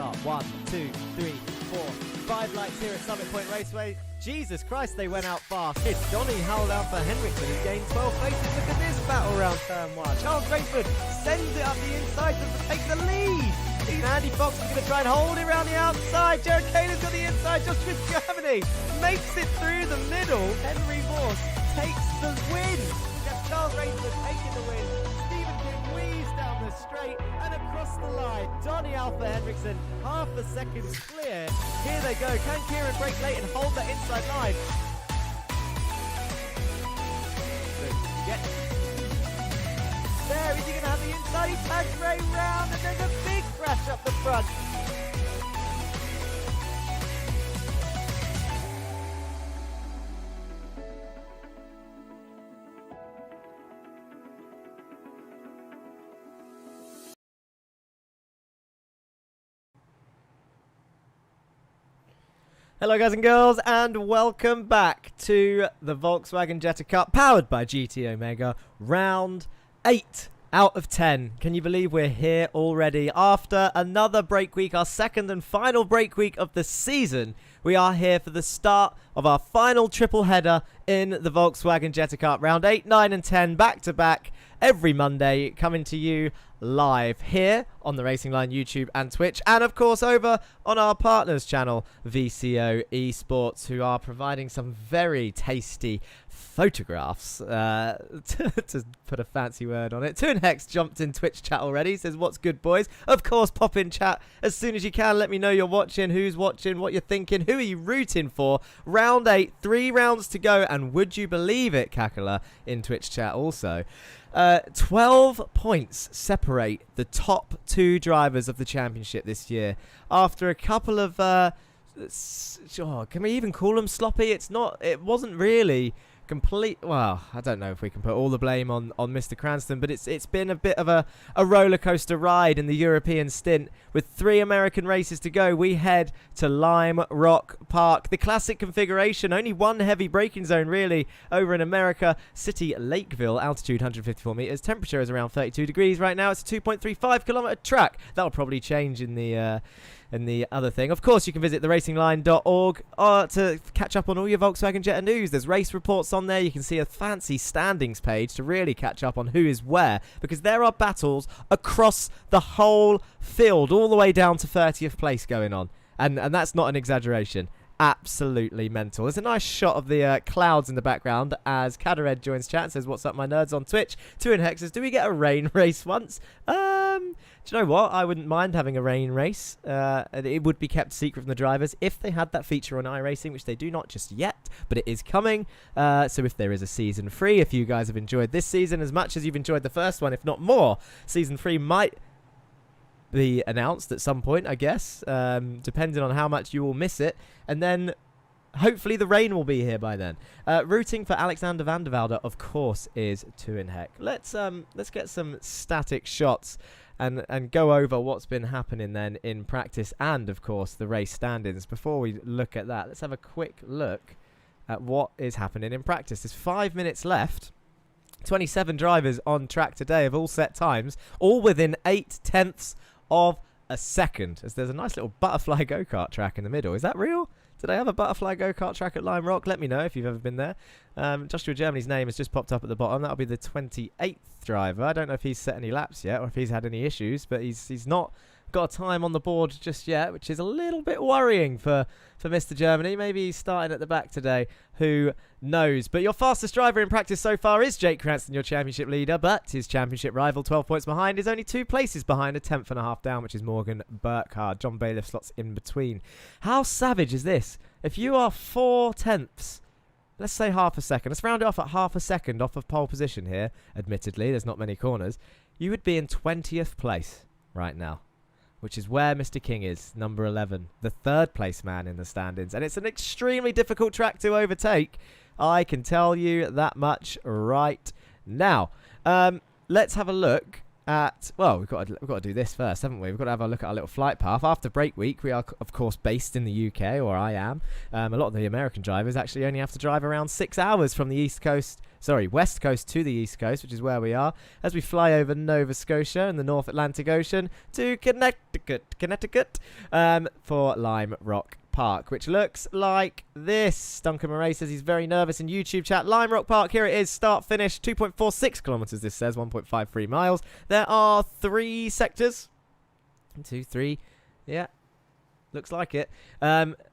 start. 1, 2, 3, 4, 5 lights here at Summit Point Raceway. Jesus Christ, they went out fast. It's Johnny held out for Henriksen, who's gained 12 places. Look at this battle round turn 1. Charles Rayford sends it up the inside to take the lead. Andy Fox is going to try and hold it around the outside. Jared Kaler's got the inside just with Germany. Makes it through the middle. Henry Morse takes the win. Yes, Charles Rayford taking the win. Stephen King weaves down the straight and across the line. Johnny Alpha Henriksen, half a second clear. Here they go. Can Kieran break late and hold that inside line? There, is he going to have the inside? He tags Ray round and there's a big crash up the front. Hello guys and girls, and welcome back to the Volkswagen Jetta Cup, powered by GT Omega, round 8 out of 10. Can you believe we're here already? After another break week, our second and final break week of the season, we are here for the start of our final triple header in the Volkswagen Jetta Cup. Round 8, 9 and 10 back to back every Monday, coming to you live here on the Racing Line YouTube and Twitch, and of course over on our partners channel VCO Esports, who are providing some very tasty photographs, to put a fancy word on it. Toon Hex jumped in Twitch chat already, says what's good boys. Of course, pop in chat as soon as you can. Let me know you're watching, who's watching, what you're thinking, who are you rooting for. Round 8, 3 rounds to go, and would you believe it, Kakala in Twitch chat also, 12 points separate the top 2 drivers of the championship this year. After a couple of, can we even call them sloppy? It wasn't really complete. Well, I don't know if we can put all the blame on Mr. Cranston, but it's been a bit of a roller coaster ride in the European stint. With 3 American races to go, we head to Lime Rock Park. The classic configuration, only one heavy braking zone really over in America City, Lakeville, altitude 154 meters. Temperature is around 32 degrees right now. It's a 2.35 kilometer track. That'll probably change in the other thing. Of course, you can visit theracinglion.org to catch up on all your Volkswagen Jetta news. There's race reports on there. You can see a fancy standings page to really catch up on who is where, because there are battles across the whole field, all the way down to 30th place going on. And that's not an exaggeration. Absolutely mental. There's a nice shot of the clouds in the background as Kadared joins chat and says, what's up my nerds on Twitch. Toon Hex says, do we get a rain race once? Do you know what? I wouldn't mind having a rain race. It would be kept secret from the drivers if they had that feature on iRacing, which they do not just yet, but it is coming. So if there is a season 3, if you guys have enjoyed this season as much as you've enjoyed the first one, if not more, season 3 might be announced at some point, I guess, depending on how much you will miss it. And then hopefully the rain will be here by then. Rooting for Alexander van der Velde, of course, is Toon Heck. Let's get some static shots and go over what's been happening then in practice and, of course, the race stand-ins. Before we look at that, let's have a quick look at what is happening in practice. There's 5 minutes left. 27 drivers on track today of all set times, all within 8/10 of a second, as there's a nice little butterfly go-kart track in the middle. Is that real? Did I have a butterfly go-kart track at Lime Rock? Let me know if you've ever been there. Joshua Germany's name has just popped up at the bottom. That'll be the 28th driver. I don't know if he's set any laps yet or if he's had any issues, but he's not got a time on the board just yet, which is a little bit worrying for Mr. Germany. Maybe he's starting at the back today. Who knows? But your fastest driver in practice so far is Jake Cranston, your championship leader, but his championship rival, 12 points behind, is only 2 places behind, a 10th and a half down, which is Morgan Burkhardt. John Bailiff slots in between. How savage is this? If you are 4/10, let's say half a second, let's round it off at half a second off of pole position here, admittedly, there's not many corners, you would be in 20th place right now, which is where Mr. King is, number 11, the 3rd place man in the stand-ins. And it's an extremely difficult track to overtake. I can tell you that much right now. Let's have a look at, well, we've got to do this first, haven't we? We've got to have a look at our little flight path. After break week, we are, of course, based in the UK, or I am. A lot of the American drivers actually only have to drive around 6 hours from the West Coast to the East Coast, which is where we are, as we fly over Nova Scotia and the North Atlantic Ocean to Connecticut, for Lime Rock Park, which looks like this. Duncan Murray says he's very nervous in YouTube chat. Lime Rock Park, here it is, start finish, 2.46 kilometers, this says, 1.53 miles. There are 3 sectors. 1, 2, 3, yeah. Looks like it.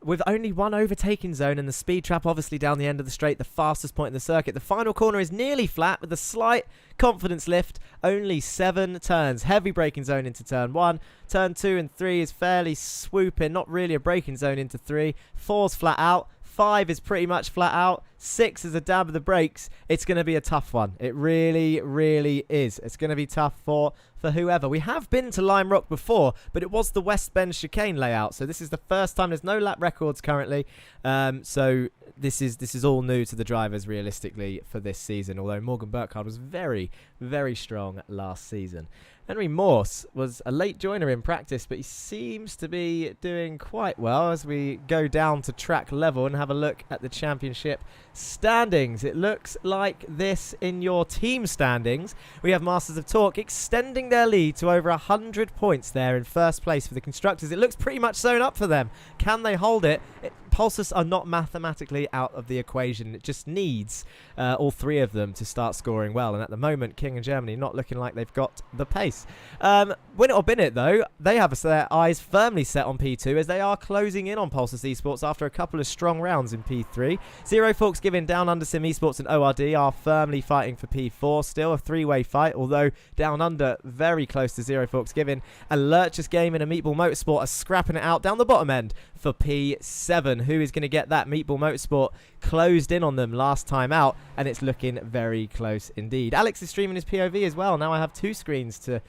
With only 1 overtaking zone and the speed trap obviously down the end of the straight, the fastest point in the circuit. The final corner is nearly flat with a slight confidence lift. Only 7 turns. Heavy braking zone into turn 1. Turn 2 and 3 is fairly swooping. Not really a braking zone into 3. 4's flat out. 5 is pretty much flat out. 6 is a dab of the brakes. It's going to be a tough one. It really, really is. It's going to be tough for whoever. We have been to Lime Rock before, but it was the West Bend chicane layout. So this is the first time. There's no lap records currently. So this is all new to the drivers realistically for this season. Although Morgan Burkhardt was very, very strong last season. Henry Morse was a late joiner in practice, but he seems to be doing quite well as we go down to track level and have a look at the championship standings. It looks like this in your team standings. We have Masters of Torque extending their lead to over 100 points there in first place for the constructors. It looks pretty much sewn up for them. Can they hold it? Pulsus are not mathematically out of the equation. It just needs all 3 of them to start scoring well. And at the moment, King and Germany not looking like they've got the pace. Win it or bin it, though, they have their eyes firmly set on P2 as they are closing in on Pulsus Esports after a couple of strong rounds in P3. Zero Forks Giving, Down Under Sim Esports and ORD are firmly fighting for P4. Still a 3-way fight, although Down Under very close to Zero Forks Giving. And Lurch's Gaming and Meatball Motorsport are scrapping it out down the bottom end for P7. Who is going to get that? Meatball Motorsport closed in on them last time out, and it's looking very close indeed. Alex is streaming his POV as well. Now I have 2 screens to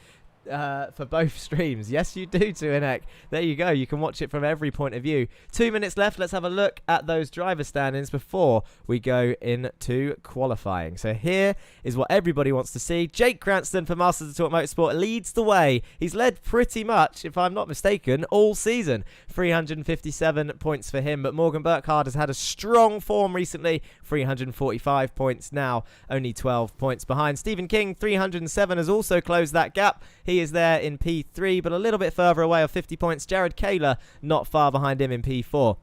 for both streams. Yes, you do, Tuinek. There you go. You can watch it from every point of view. 2 minutes left. Let's have a look at those driver standings before we go into qualifying. So here is what everybody wants to see. Jake Cranston for Masters of Torque Motorsport leads the way. He's led pretty much, if I'm not mistaken, all season. 357 points for him, but Morgan Burkhardt has had a strong form recently. 345 points now, only 12 points behind. Stephen King, 307, has also closed that gap. He is there in P3, but a little bit further away of 50 points. Jared Kaler not far behind him in P4.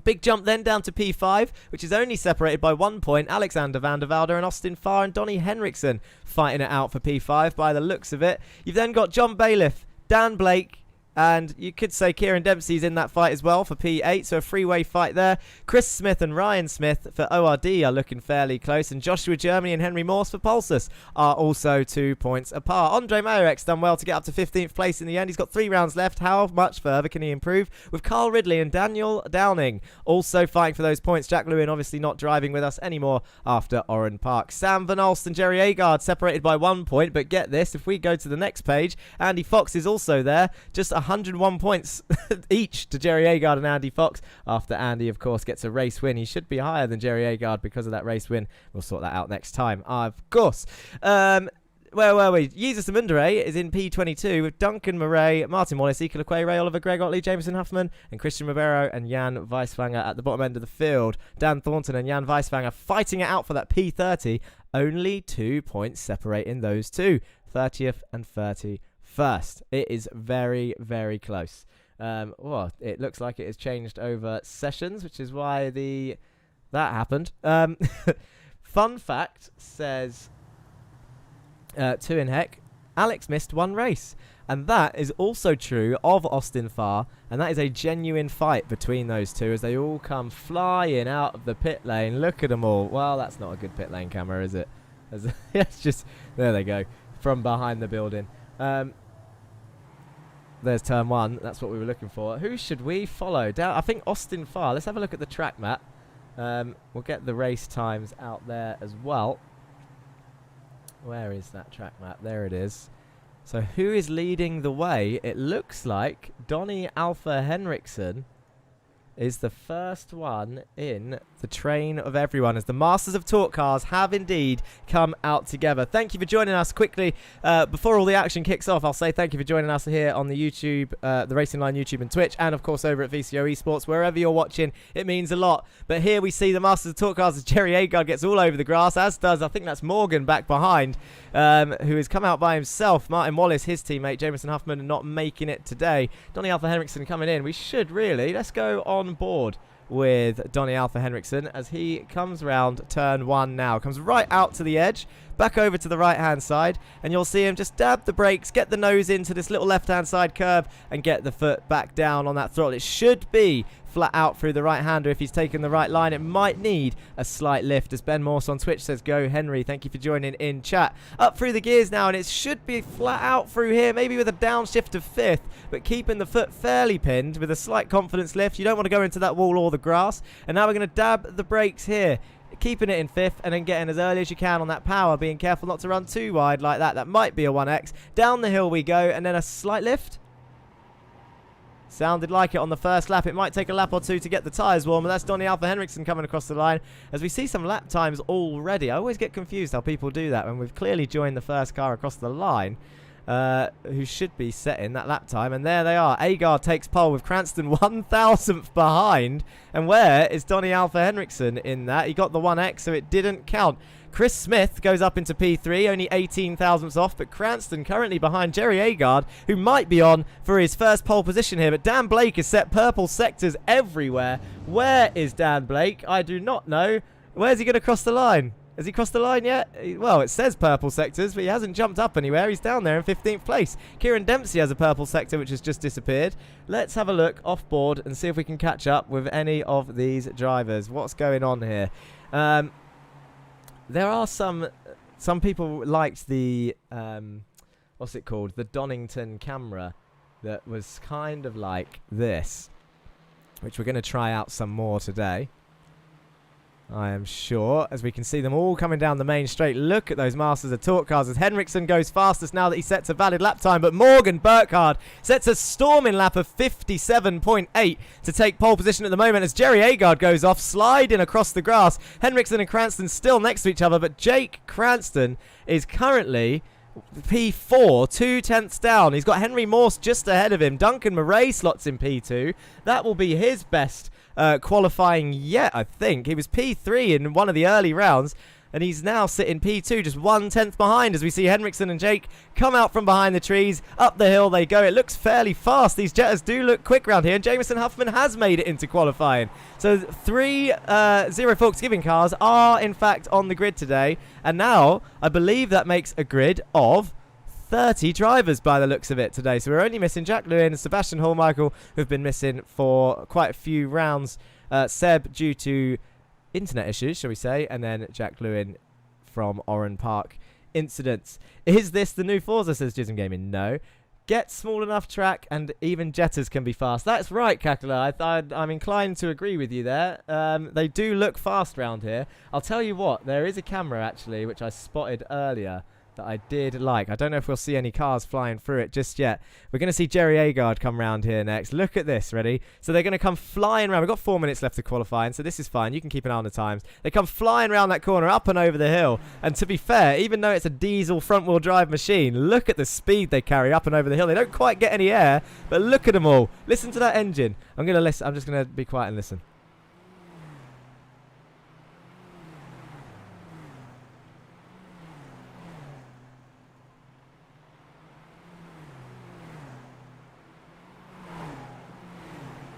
Big jump then down to P5, which is only separated by 1 point. Alexander van der Velde and Austin Farr and Donnie Henriksen fighting it out for P5 by the looks of it. You've then got John Bailiff, Dan Blake, and you could say Kieran Dempsey's in that fight as well for P8, so a 3-way fight there. Chris Smith and Ryan Smith for ORD are looking fairly close, and Joshua Germany and Henry Morse for Pulsus are also 2 points apart. Andre Mayerek's done well to get up to 15th place in the end. He's got 3 rounds left. How much further can he improve? With Carl Ridley and Daniel Downing also fighting for those points. Jack Lewin obviously not driving with us anymore after Oran Park. Sam Van Alst and Jerry Agard separated by 1 point, but get this, if we go to the next page, Andy Fox is also there, just 101 points each to Jerry Agard and Andy Fox. After Andy, of course, gets a race win. He should be higher than Jerry Agard because of that race win. We'll sort that out next time, of course. Where were we? Jesus Amundere is in P22 with Duncan Murray, Martin Wallace, Ika Lequay, Ray Oliver, Greg Otley, Jameson Huffman, and Christian Ribeiro and Jan Weiswanger at the bottom end of the field. Dan Thornton and Jan Weiswanger fighting it out for that P30. Only 2 points separating those two, 30th and 31st. It is very, very close. Well, it looks like it has changed over sessions, which is why that happened. Fun fact says Tuinhek, Alex missed 1 race. And that is also true of Austin Farr. And that is a genuine fight between those two as they all come flying out of the pit lane. Look at them all. Well, that's not a good pit lane camera, is it? It's just, there they go, from behind the building. There's turn 1. That's what we were looking for. Who should we follow? I think Austin Farr. Let's have a look at the track map. We'll get the race times out there as well. Where is that track map? There it is. So who is leading the way? It looks like Donnie Alpha Henriksen is the first one in the train of everyone, as the Masters of Talk cars have indeed come out together. Thank you for joining us. Quickly, before all the action kicks off, I'll say thank you for joining us here on the YouTube, the Racing Line YouTube and Twitch, and of course over at VCO Esports. Wherever you're watching, it means a lot. But here we see the Masters of Talk cars as Jerry Agard gets all over the grass, as does, I think that's Morgan back behind, who has come out by himself. Martin Wallace, his teammate, Jameson Huffman, not making it today. Donny Alpha Henriksen coming in. We should really, let's go on board with Donny Alpha Henriksen as he comes round turn 1 now. Comes right out to the edge, back over to the right-hand side, and you'll see him just dab the brakes, get the nose into this little left-hand side curve, and get the foot back down on that throttle. It should be flat out through the right-hander if he's taken the right line. It might need a slight lift, as Ben Morse on Twitch says, go Henry. Thank you for joining in chat. Up through the gears now, and it should be flat out through here, maybe with a downshift of 5th, but keeping the foot fairly pinned with a slight confidence lift. You don't want to go into that wall or the grass. And now we're going to dab the brakes here, keeping it in 5th and then getting as early as you can on that power, being careful not to run too wide like that. That might be a 1x. Down the hill we go, and then a slight lift. Sounded like it on the first lap. It might take a lap or two to get the tyres warm, but that's Donny Alpha Henriksen coming across the line. As we see some lap times already. I always get confused how people do that when we've clearly joined the first car across the line, who should be setting that lap time. And there they are. Agard takes pole with Cranston 1,000th behind. And where is Donny Alpha Henriksen in that? He got the 1x, so it didn't count. Chris Smith goes up into P3, only 18 thousandths off, but Cranston currently behind Jerry Agard, who might be on for his first pole position here. But Dan Blake has set purple sectors everywhere. Where is Dan Blake? I do not know. Where's he going to cross the line? Has he crossed the line yet? Well, it says purple sectors, but he hasn't jumped up anywhere. He's down there in 15th place. Kieran Dempsey has a purple sector, which has just disappeared. Let's have a look off board and see if we can catch up with any of these drivers. What's going on here? There are some people liked the, what's it called? The Donington camera that was kind of like this, which we're going to try out some more today, I am sure, as we can see them all coming down the main straight. Look at those Masters of Talk cars as Henriksen goes fastest now that he sets a valid lap time, but Morgan Burkhardt sets a storming lap of 57.8 to take pole position at the moment as Jerry Agard goes off, sliding across the grass. Henriksen and Cranston still next to each other, but Jake Cranston is currently P4, 2/10ths down. He's got Henry Morse just ahead of him. Duncan Murray slots in P2. That will be his best qualifying yet, I think. He was P3 in one of the early rounds, and he's now sitting P2, just 1/10 behind, as we see Henriksen and Jake come out from behind the trees. Up the hill they go. It looks fairly fast. These Jettas do look quick round here, and Jameson Huffman has made it into qualifying. So 3 Zero Forksgiving cars are, in fact, on the grid today, and now I believe that makes a grid of 30 drivers by the looks of it today. So we're only missing Jack Lewin and Sebastian Hallmichael, who've been missing for quite a few rounds. Seb due to internet issues, shall we say, and then Jack Lewin from Oran Park incidents. Is this the new Forza, says Jism Gaming? No. Get small enough track and even Jettas can be fast. That's right, Kakala. I'm inclined to agree with you there. They do look fast round here. I'll tell you what, there is a camera actually, which I spotted earlier, that I did like. I don't know if we'll see any cars flying through it just yet. We're going to see Jerry Agard come round here next. Look at this, ready? So they're going to come flying around. We've got 4 minutes left to qualify, and so this is fine. You can keep an eye on the times. They come flying around that corner, up and over the hill. And to be fair, even though it's a diesel front-wheel drive machine, look at the speed they carry up and over the hill. They don't quite get any air, but look at them all. Listen to that engine. I'm going to listen. I'm just going to be quiet and listen.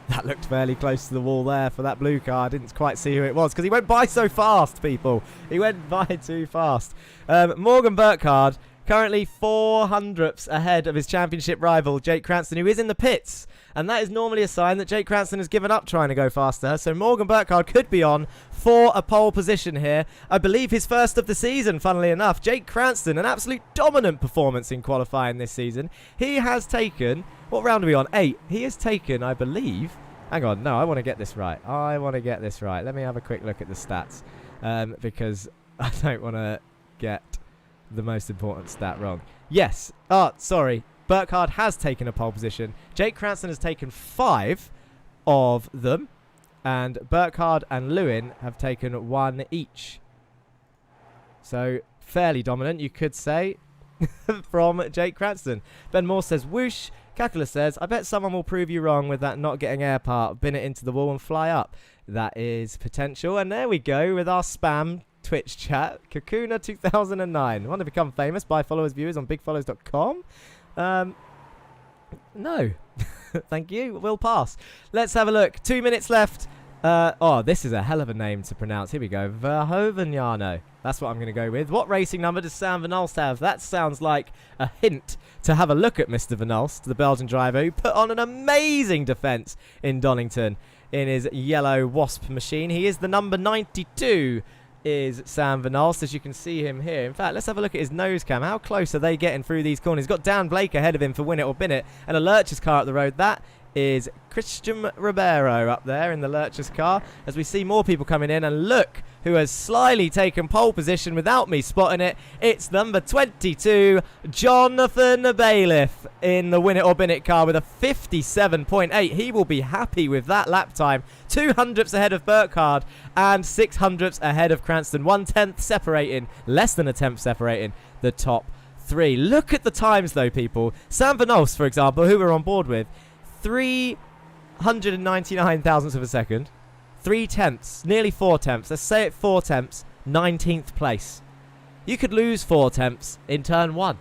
That looked fairly close to the wall there for that blue car. I didn't quite see who it was because he went by so fast, people. He went by too fast. Morgan Burkhardt currently 400ths ahead of his championship rival, Jake Cranston, who is in the pits. And that is normally a sign that Jake Cranston has given up trying to go faster. So Morgan Burkhardt could be on for a pole position here. I believe his first of the season, funnily enough. Jake Cranston, an absolute dominant performance in qualifying this season. He has taken, what round are we on? 8. He has taken, I believe, hang on, no, I want to get this right. Let me have a quick look at the stats because I don't want to get the most important stat wrong. Yes, sorry. Burkhardt has taken a pole position. Jake Cranston has taken 5 of them. And Burkhardt and Lewin have taken 1 each. So fairly dominant, you could say, from Jake Cranston. Ben Moore says, whoosh. Kakula says, I bet someone will prove you wrong with that not getting air part. Bin it into the wall and fly up. That is potential. And there we go with our spam Twitch chat. Kakuna 2009. Want to become famous? Buy followers, viewers on bigfollows.com? No. Thank you. We'll pass. Let's have a look. 2 minutes left. Oh, this is a hell of a name to pronounce. Here we go. Verhoevenjano. That's what I'm going to go with. What racing number does Sam Van Alst have? That sounds like a hint to have a look at Mr. Van Alst, the Belgian driver, who put on an amazing defence in Donington in his yellow Wasp machine. He is the number 92, is Sam Van Alst, as you can see him here. In fact, let's have a look at his nose cam. How close are they getting through these corners? He's got Dan Blake ahead of him for Win It or Bin It, and a Lurch's car up the road. That is Christian Ribeiro up there in the Lurch's car, as we see more people coming in. And look who has slyly taken pole position without me spotting it. It's number 22, Jonathan Bailiff, in the Win It or Bin It car with a 57.8. He will be happy with that lap time. 200ths ahead of Burkhardt and 600ths ahead of Cranston. 1/10 separating, less than a tenth separating the top 3. Look at the times though, people. Sam Van Alst, for example, who we're on board with, 399 thousandths of a second. 3 tenths, nearly 4 tenths. Let's say it 4 tenths, 19th place. You could lose 4 tenths in turn 1.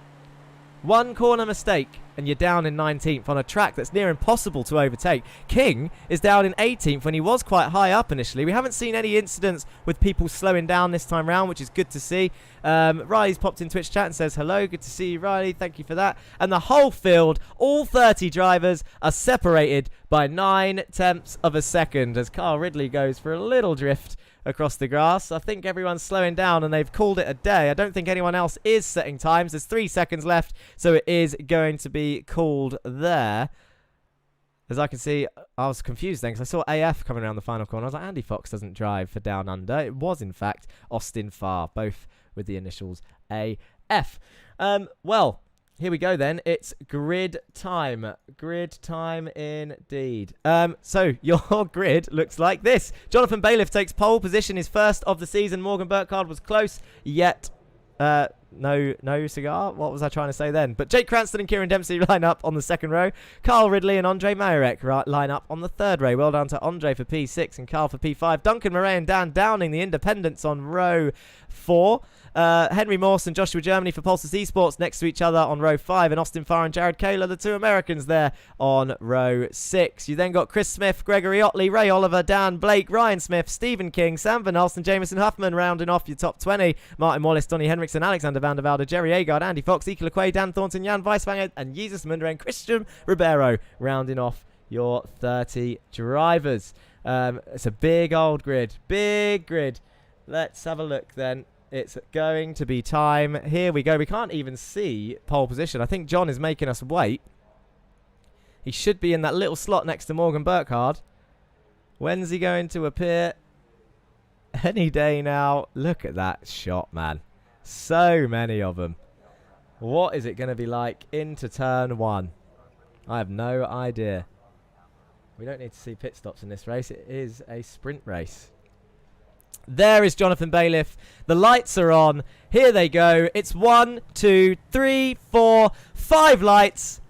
1 corner mistake and you're down in 19th on a track that's near impossible to overtake. King is down in 18th when he was quite high up initially. We haven't seen any incidents with people slowing down this time round, which is good to see. Riley's popped in Twitch chat and says, hello, good to see you, Riley. Thank you for that. And the whole field, all 30 drivers, are separated by 9 tenths of a second as Carl Ridley goes for a little drift across the grass. I think everyone's slowing down and they've called it a day. I don't think anyone else is setting times. There's 3 seconds left, so it is going to be called there. As I can see, I was confused then because I saw AF coming around the final corner. I was like, Andy Fox doesn't drive for Down Under. It was, in fact, Austin Farr, both with the initials AF. Well, here we go then. It's grid time. Grid time indeed. So your grid looks like this. Jonathan Bailiff takes pole position, his first of the season. Morgan Burkhardt was close, yet no cigar. What was I trying to say then? But Jake Cranston and Kieran Dempsey line up on the 2nd row. Carl Ridley and Andre Majorek line up on the 3rd row. Well done to Andre for P6 and Carl for P5. Duncan Murray and Dan Downing, the independents, on row 4. Henry Morse and Joshua Germany for Pulses Esports next to each other on row 5, and Austin Farr and Jared Kaler, the 2 Americans, there on row 6. You then got Chris Smith, Gregory Otley, Ray Oliver, Dan Blake, Ryan Smith, Stephen King, Sam Van Alst and Jameson Huffman rounding off your top 20. Martin Wallace, Donny Henriksen, Alexander Van der Velde, Jerry Agard, Andy Fox, Ike Lequay, Dan Thornton, Jan Weiswanger and Jesus Munder and Christian Ribeiro rounding off your 30 drivers. It's a big old grid. Big grid. Let's have a look then. It's going to be time. Here we go. We can't even see pole position. I think John is making us wait. He should be in that little slot next to Morgan Burkhardt. When's he going to appear? Any day now. Look at that shot, man. So many of them. What is it going to be like into turn 1? I have no idea. We don't need to see pit stops in this race. It is a sprint race. There is Jonathan Bailiff. The lights are on. Here they go. It's 1, 2, 3, 4, 5 lights.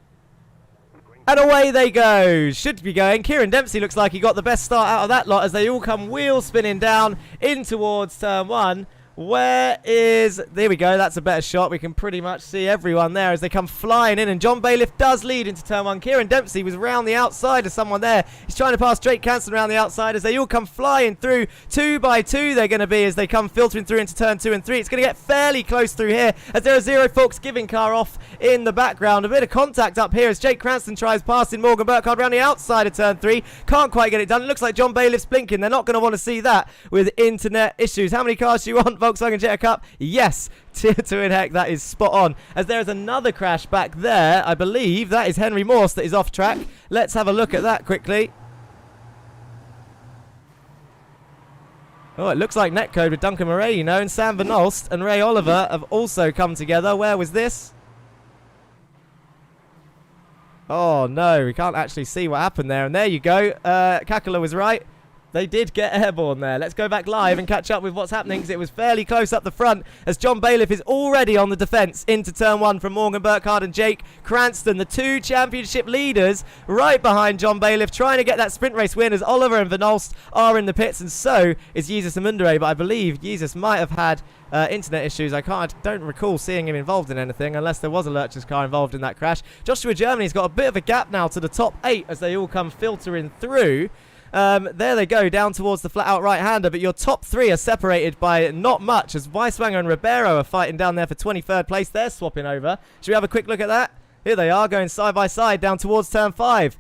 And away they go. Should be going. Kieran Dempsey looks like he got the best start out of that lot as they all come wheel spinning down in towards turn 1. Where is... There we go. That's a better shot. We can pretty much see everyone there as they come flying in. And John Bailiff does lead into turn 1. Kieran Dempsey was round the outside of someone there. He's trying to pass Drake Canson around the outside as they all come flying through. 2 by 2 they're going to be as they come filtering through into turn 2 and 3. It's going to get fairly close through here as there are Zero Fox giving car off in the background. A bit of contact up here as Jake Cranston tries passing Morgan Burkhardt around the outside of turn 3. Can't quite get it done. It looks like John Bailiff's blinking. They're not going to want to see that with internet issues. How many cars do you want, Volkswagen Jetta Cup? Yes, tier 2 in heck, that is spot on. As there is another crash back there, I believe that is Henry Morse that is off track. Let's have a look at that quickly. Oh, it looks like netcode with Duncan Murray, you know, and Sam Van Alst and Ray Oliver have also come together. Where was this? Oh no, we can't actually see what happened there. And there you go. Kakula was right. They did get airborne there. Let's go back live and catch up with what's happening because it was fairly close up the front as John Bailiff is already on the defence into turn 1 from Morgan Burkhardt and Jake Cranston, the 2 championship leaders right behind John Bailiff, trying to get that sprint race win as Oliver and Van Olst are in the pits, and so is Jesus Amundere, but I believe Jesus might have had internet issues. I don't recall seeing him involved in anything unless there was a Lurch's car involved in that crash. Joshua Germany's got a bit of a gap now to the top 8 as they all come filtering through. There they go, down towards the flat-out right-hander, but your top 3 are separated by not much as Weiswanger and Ribeiro are fighting down there for 23rd place. They're swapping over. Should we have a quick look at that? Here they are, going side by side down towards turn 5.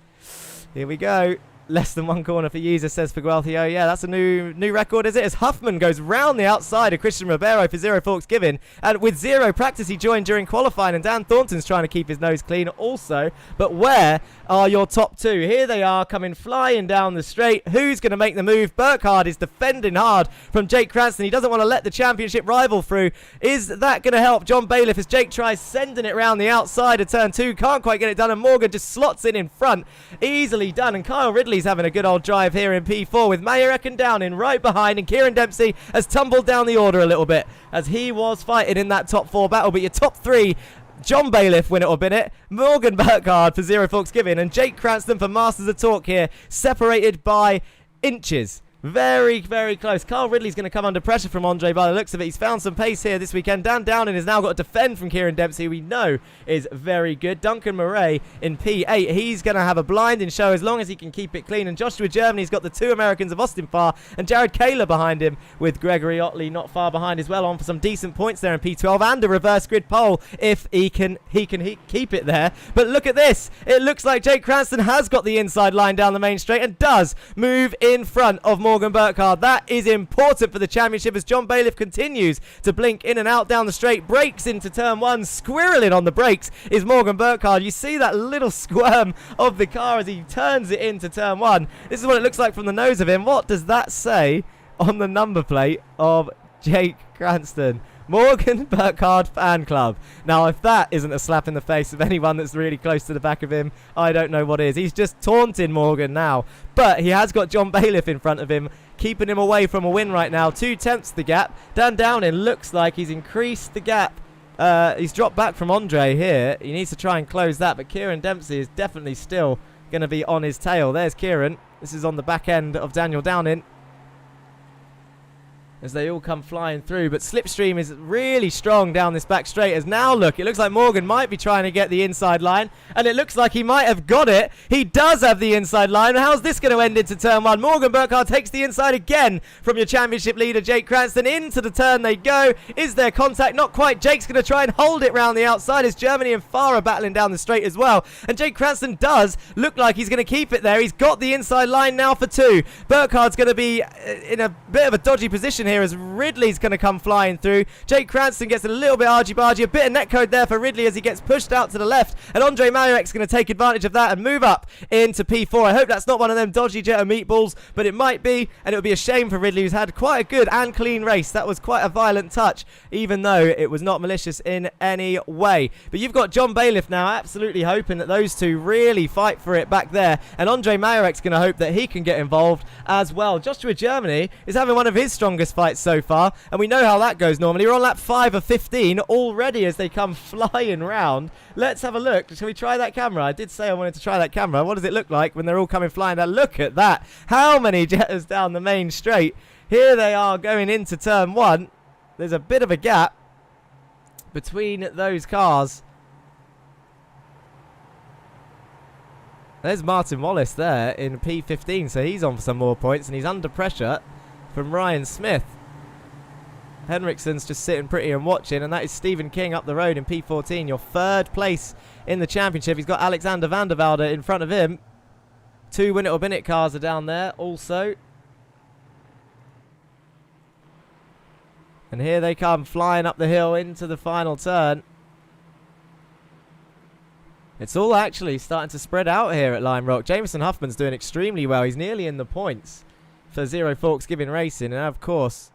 Here we go. Less than 1 corner for Yeezer, says Figuelthio. Yeah, that's a new record, is it? As Huffman goes round the outside of Christian Ribeiro for Zero Forks Given. And with zero practice, he joined during qualifying. And Dan Thornton's trying to keep his nose clean also. But where are your top 2? Here they are, coming flying down the straight. Who's going to make the move? Burkhardt is defending hard from Jake Cranston. He doesn't want to let the championship rival through. Is that going to help John Bailiff as Jake tries sending it round the outside of turn 2? Can't quite get it done. And Morgan just slots in front. Easily done. And Kyle Ridley's having a good old drive here in P4 with Mayerek and down in right behind, and Kieran Dempsey has tumbled down the order a little bit as he was fighting in that top 4 battle. But your top 3, John Bailiff, win it or bin it, Morgan Burkhardt for Zero Forks Given, and Jake Cranston for Masters of Talk here, separated by inches. Very, very close. Carl Ridley's going to come under pressure from Andre by the looks of it. He's found some pace here this weekend. Dan Downing has now got to defend from Kieran Dempsey, who we know is very good. Duncan Murray in P8. He's going to have a blinding show as long as he can keep it clean. And Joshua Germany's got the 2 Americans of Austin Farr and Jared Kaler behind him, with Gregory Otley not far behind as well, on for some decent points there in P12 and a reverse grid pole if he can keep it there. But look at this. It looks like Jake Cranston has got the inside line down the main straight and does move in front of Morgan Burkhardt. That is important for the championship as John Bailiff continues to blink in and out down the straight, breaks into turn 1, squirreling on the brakes is Morgan Burkhardt. You see that little squirm of the car as he turns it into turn 1. This is what it looks like from the nose of him. What does that say on the number plate of Jake Cranston? Morgan Burkhardt Fan Club. Now, if that isn't a slap in the face of anyone that's really close to the back of him, I don't know what is. He's just taunting Morgan now. But he has got John Bailiff in front of him, keeping him away from a win right now. 2/10 the gap. Dan Downing looks like he's increased the gap. He's dropped back from Andre here. He needs to try and close that, but Kieran Dempsey is definitely still going to be on his tail. There's Kieran. This is on the back end of Daniel Downing as they all come flying through. But Slipstream is really strong down this back straight as now, look, it looks like Morgan might be trying to get the inside line, and it looks like he might have got it. He does have the inside line. How's this going to end into turn 1? Morgan Burkhardt takes the inside again from your championship leader Jake Cranston. Into the turn they go. Is there contact? Not quite. Jake's going to try and hold it round the outside as Germany and Farah battling down the straight as well, and Jake Cranston does look like he's going to keep it there. He's got the inside line now for 2. Burkhardt's going to be in a bit of a dodgy position here as Ridley's going to come flying through. Jake Cranston gets a little bit argy-bargy. A bit of netcode there for Ridley as he gets pushed out to the left. And Andre Mayerek's going to take advantage of that and move up into P4. I hope that's not one of them dodgy Jetta meatballs, but it might be. And it would be a shame for Ridley, who's had quite a good and clean race. That was quite a violent touch, even though it was not malicious in any way. But you've got John Bailiff now absolutely hoping that those 2 really fight for it back there. And Andre Mayerek's going to hope that he can get involved as well. Joshua Germany is having one of his strongest fights so far, and we know how that goes normally. We're on lap 5 of 15 already as they come flying round. Let's have a look. Shall we try that camera? I did say I wanted to try that camera. What does it look like when they're all coming flying down? Look at that. How many Jettas down the main straight? Here they are going into turn 1. There's a bit of a gap between those cars. There's Martin Wallace there in P15, so he's on for some more points, and he's under pressure from Ryan Smith. Henriksen's just sitting pretty and watching, and that is Stephen King up the road in P14, your 3rd place in the championship. He's got Alexander van der Velde in front of him. 2 Win It or Bin It cars are down there also. And here they come flying up the hill into the final turn. It's all actually starting to spread out here at Lime Rock. Jameson Huffman's doing extremely well. He's nearly in the points for Zero Forks Given Racing. And of course,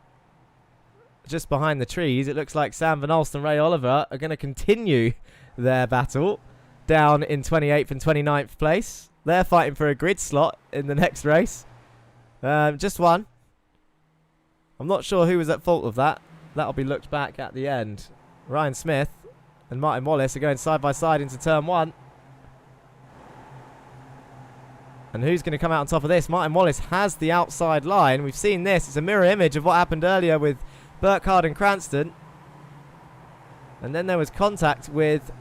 just behind the trees, it looks like Sam Van Olst and Ray Oliver are going to continue their battle down in 28th and 29th place. They're fighting for a grid slot in the next race. Just one. I'm not sure who was at fault of that. That'll be looked back at the end. Ryan Smith and Martin Wallace are going side by side into turn 1. And who's going to come out on top of this? Martin Wallace has the outside line. We've seen this. It's a mirror image of what happened earlier with Burkhardt and Cranston. And then there was contact with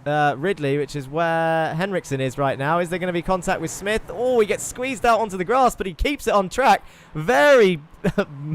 Ridley, which is where Henriksen is right now. Is there going to be contact with Smith? Oh, he gets squeezed out onto the grass, but he keeps it on track. Very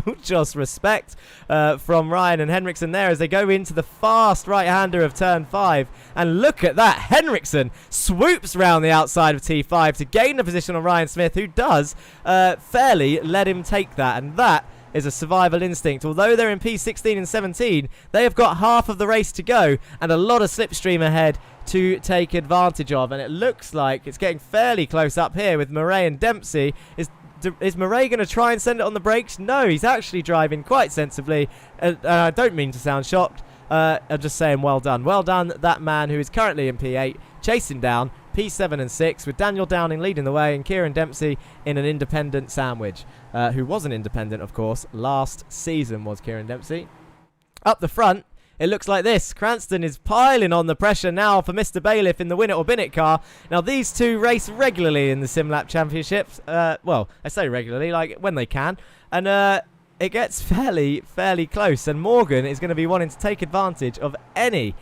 muchos respect from Ryan and Henriksen there as they go into the fast right-hander of turn 5. And look at that. Henriksen swoops round the outside of T5 to gain the position on Ryan Smith, who does fairly let him take that. And that is a survival instinct. Although they're in P16 and 17, they have got half of the race to go and a lot of slipstream ahead to take advantage of. And it looks like it's getting fairly close up here with Murray and Dempsey. Is Murray going to try and send it on the brakes? No, he's actually driving quite sensibly. I don't mean to sound shocked. I'm just saying well done. Well done, that man who is currently in P8, chasing down P7 and 6 with Daniel Downing leading the way and Kieran Dempsey in an independent sandwich, who wasn't independent, of course. Last season was Kieran Dempsey. Up the front, it looks like this. Cranston is piling on the pressure now for Mr. Bailiff in the Win It or Bin It car. Now, these two race regularly in the SimLab Championships. Well, I say regularly, like when they can. And it gets fairly close. And Morgan is going to be wanting to take advantage of any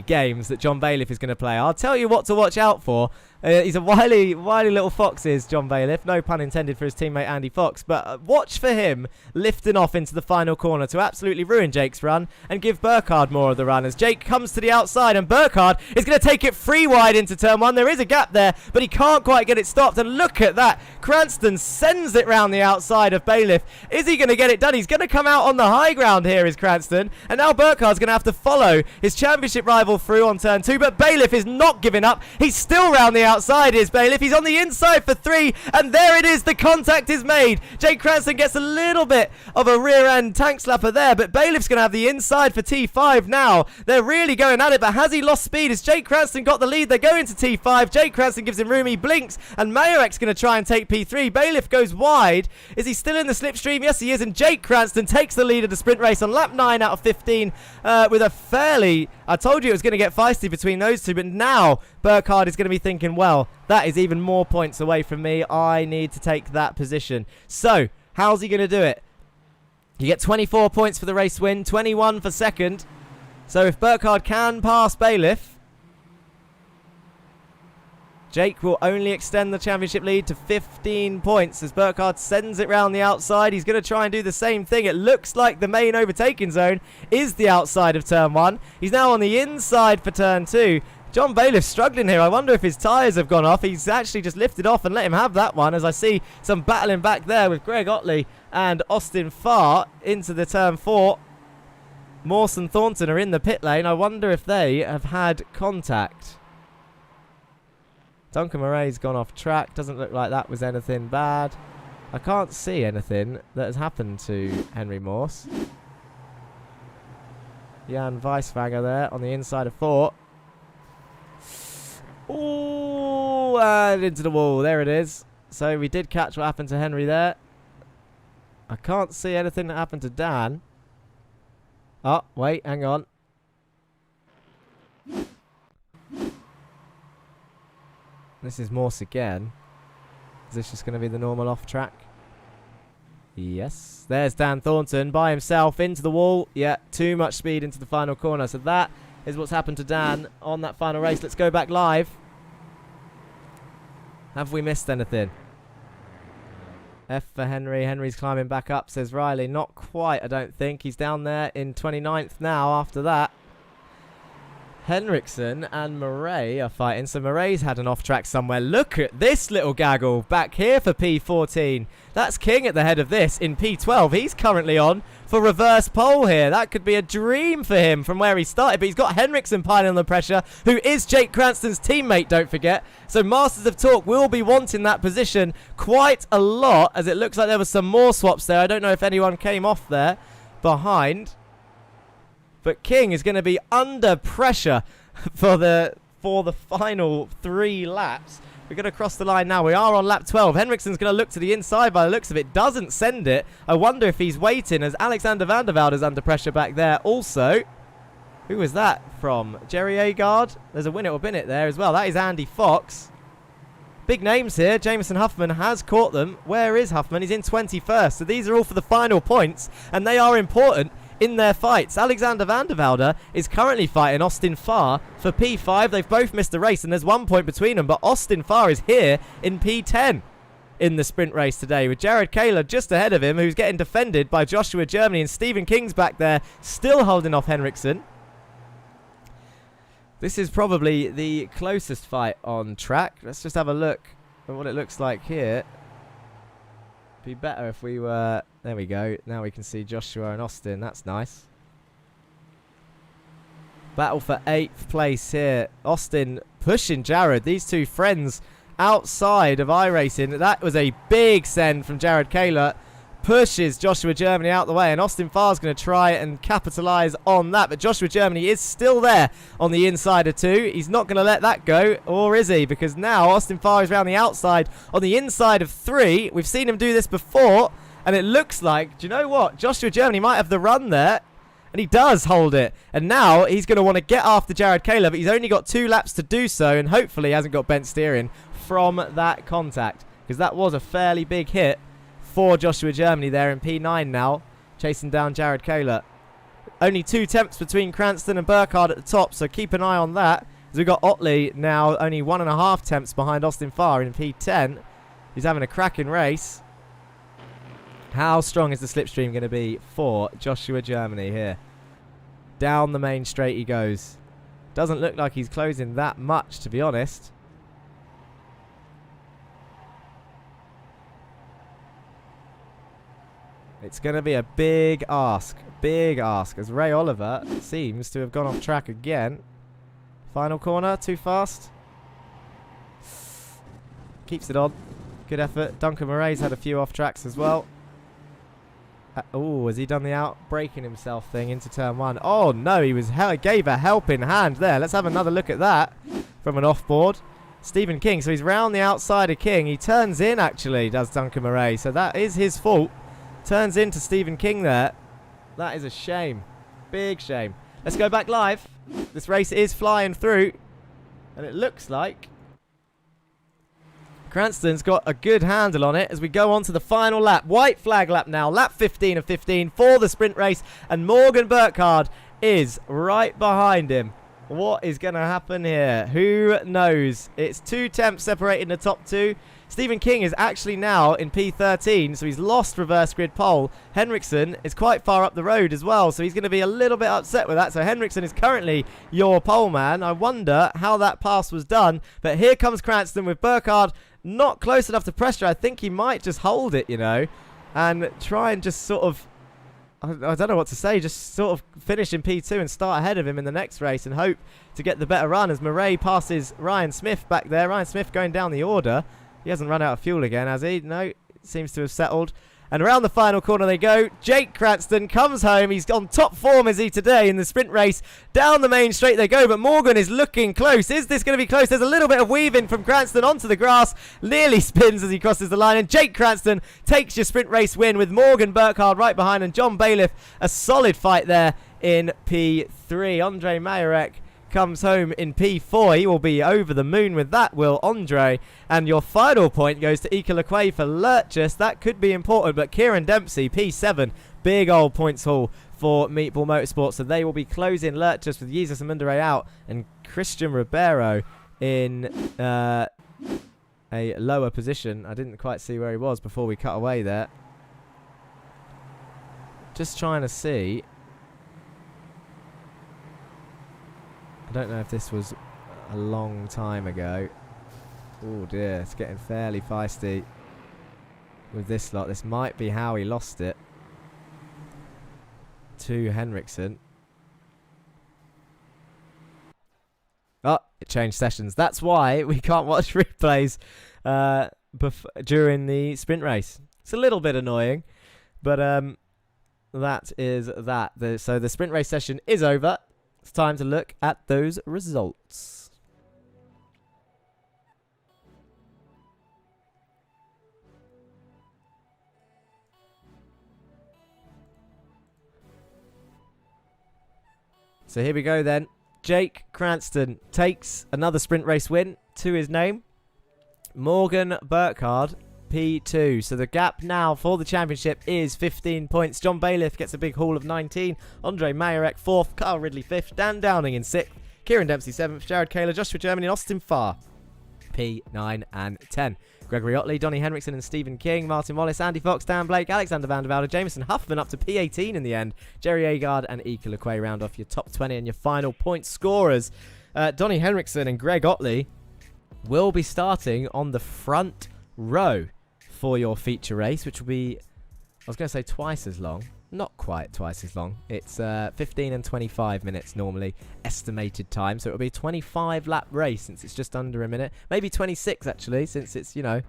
games that John Bailiff is going to play. I'll tell you what to watch out for. He's a wily little fox, is John Bailiff. No pun intended for his teammate Andy Fox. But watch for him lifting off into the final corner to absolutely ruin Jake's run and give Burkhardt more of the run as Jake comes to the outside and Burkhardt is going to take it free wide into turn 1. There is a gap there, but he can't quite get it stopped. And look at that. Cranston sends it round the outside of Bailiff. Is he going to get it done? He's going to come out on the high ground here, is Cranston. And now Burkhardt's going to have to follow his championship rival through on turn 2. But Bailiff is not giving up. He's still round the outside, is Bailiff. He's on the inside for 3, and there it is. The contact is made. Jake Cranston gets a little bit of a rear end tank slapper there, but Bailiff's going to have the inside for T5 now. They're really going at it, but has he lost speed? Has Jake Cranston got the lead? They're going to T5. Jake Cranston gives him room. He blinks, and Mayorek's going to try and take P3. Bailiff goes wide. Is he still in the slipstream? Yes, he is, and Jake Cranston takes the lead of the sprint race on lap 9 out of 15 with a fairly... I told you it was going to get feisty between those two, but now Burkhardt is going to be thinking, well, that is even more points away from me. I need to take that position. So, how's he going to do it? You get 24 points for the race win, 21 for second. So if Burkhardt can pass Bailiff, Jake will only extend the championship lead to 15 points as Burkhardt sends it round the outside. He's going to try and do the same thing. It looks like the main overtaking zone is the outside of turn 1. He's now on the inside for turn 2. John Bailiff's struggling here. I wonder if his tyres have gone off. He's actually just lifted off and let him have that one, as I see some battling back there with Greg Otley and Austin Farr into the turn 4. Morse and Thornton are in the pit lane. I wonder if they have had contact. Duncan Murray's gone off track. Doesn't look like that was anything bad. I can't see anything that has happened to Henry Morse. Jan Weiswanger there on the inside of 4. Ooh, and into the wall. There it is. So we did catch what happened to Henry there. I can't see anything that happened to Dan. Oh, wait, hang on. This is Morse again. Is this just going to be the normal off track? Yes. There's Dan Thornton by himself into the wall. Yeah, too much speed into the final corner. So that is what's happened to Dan on that final race. Let's go back live. Have we missed anything? F for Henry. Henry's climbing back up, says Riley. Not quite, I don't think. He's down there in 29th now after that. Henriksen and Murray are fighting. So Murray's had an off track somewhere. Look at this little gaggle back here for P14. That's King at the head of this in P12. He's currently on for reverse pole here. That could be a dream for him from where he started. But he's got Henriksen piling on the pressure, who is Jake Cranston's teammate, don't forget. So Masters of Talk will be wanting that position quite a lot, as it looks like there were some more swaps there. I don't know if anyone came off there behind. But King is going to be under pressure for the final 3 laps. We're going to cross the line now. We are on lap 12. Henriksen's going to look to the inside by the looks of it. Doesn't send it. I wonder if he's waiting as Alexander van der Velde is under pressure back there. Also, who was that from? Jerry Agard. There's a Winnet or Binnett there as well. That is Andy Fox. Big names here. Jameson Huffman has caught them. Where is Huffman? He's in 21st. So these are all for the final points, and they are important in their fights. Alexander van der Velde is currently fighting Austin Farr for P5. They've both missed the race, and there's 1 point between them, but Austin Farr is here in P10 in the sprint race today, with Jared Kaler just ahead of him, who's getting defended by Joshua Germany, and Stephen King's back there still holding off Henriksen. This is probably the closest fight on track. Let's just have a look at what it looks like here. Be better if we were... There we go. Now we can see Joshua and Austin. That's nice. Battle for 8th place here. Austin pushing Jared. These two friends outside of iRacing. That was a big send from Jared Kaler. Pushes Joshua Germany out the way, and Austin Farr's going to try and capitalise on that, but Joshua Germany is still there on the inside of 2. He's not going to let that go, or is he? Because now Austin Farr is around the outside on the inside of 3. We've seen him do this before, and it looks like, do you know what? Joshua Germany might have the run there, and he does hold it. And now he's going to want to get after Jared Kaler, but he's only got 2 laps to do so, and hopefully hasn't got bent steering from that contact, because that was a fairly big hit for Joshua Germany there in P9 now, chasing down Jared Kaler. Only 2 temps between Cranston and Burkhardt at the top, so keep an eye on that. As we've got Otley now only 1.5 temps behind Austin Farr in P10. He's having a cracking race. How strong is the slipstream going to be for Joshua Germany here? Down the main straight he goes. Doesn't look like he's closing that much, to be honest. It's going to be a big ask, as Ray Oliver seems to have gone off track again. Final corner, too fast. Keeps it on. Good effort. Duncan Murray's had a few off tracks as well. Oh, has he done the out braking himself thing into turn 1? Oh no, he gave a helping hand there. Let's have another look at that from an off-board. Stephen King, so he's round the outside of King. He turns in, actually, does Duncan Murray. So that is his fault. Turns into Stephen King there. That is a shame. Big shame. Let's go back live. This race is flying through. And it looks like Cranston's got a good handle on it as we go on to the final lap. White flag lap now. Lap 15 of 15 for the sprint race. And Morgan Burkhardt is right behind him. What is going to happen here? Who knows? It's 2 temps separating the top 2. Stephen King is actually now in P13, so he's lost reverse grid pole. Henriksen is quite far up the road as well, so he's going to be a little bit upset with that. So Henriksen is currently your pole man. I wonder how that pass was done. But here comes Cranston with Burkhardt not close enough to pressure. I think he might just hold it, you know, and try and just sort of, I don't know what to say, just sort of finish in P2 and start ahead of him in the next race and hope to get the better run as Murray passes Ryan Smith back there. Ryan Smith going down the order. He hasn't run out of fuel again, has he? No, it seems to have settled. And around the final corner they go. Jake Cranston comes home. He's on top form, is he, today in the sprint race. Down the main straight they go, but Morgan is looking close. Is this going to be close? There's a little bit of weaving from Cranston onto the grass. Nearly spins as he crosses the line. And Jake Cranston takes your sprint race win with Morgan Burkhardt right behind. And John Bailiff, a solid fight there in P3. Andre Majorek comes home in P4. He will be over the moon with that, will Andre. And your final point goes to Ika Lequay for Lurchus. That could be important, but Kieran Dempsey, P7, big old points haul for Meatball Motorsport. So they will be closing Lurchus with Jesus Amundere out and Christian Ribeiro in a lower position. I didn't quite see where he was before we cut away there. Just trying to see. I don't know if this was a long time ago. Oh dear, it's getting fairly feisty with this lot. This might be how he lost it to Henriksen. Oh, it changed sessions. That's why we can't watch replays during the sprint race. It's a little bit annoying, but that is that. So the sprint race session is over. It's time to look at those results. So here we go then. Jake Cranston takes another sprint race win to his name. Morgan Burkhardt, P2. So the gap now for the championship is 15 points. John Bailiff gets a big haul of 19. Andre Mayerek 4th. Carl Ridley 5th. Dan Downing in 6th. Kieran Dempsey 7th. Jared Kaler, Joshua Germany, and Austin Farr, P9 and 10. Gregory Otley, Donny Henriksen and Stephen King, Martin Wallace, Andy Fox, Dan Blake, Alexander Van der Velde, Jameson Huffman up to P18 in the end. Jerry Agard and Ika Lequay round off your top 20 and your final point scorers. Donny Henriksen and Greg Otley will be starting on the front row for your feature race, which will be, I was going to say twice as long. Not quite twice as long. It's 15 and 25 minutes normally estimated time. So it'll be a 25 lap race since it's just under a minute. Maybe 26 actually, since it's, you know,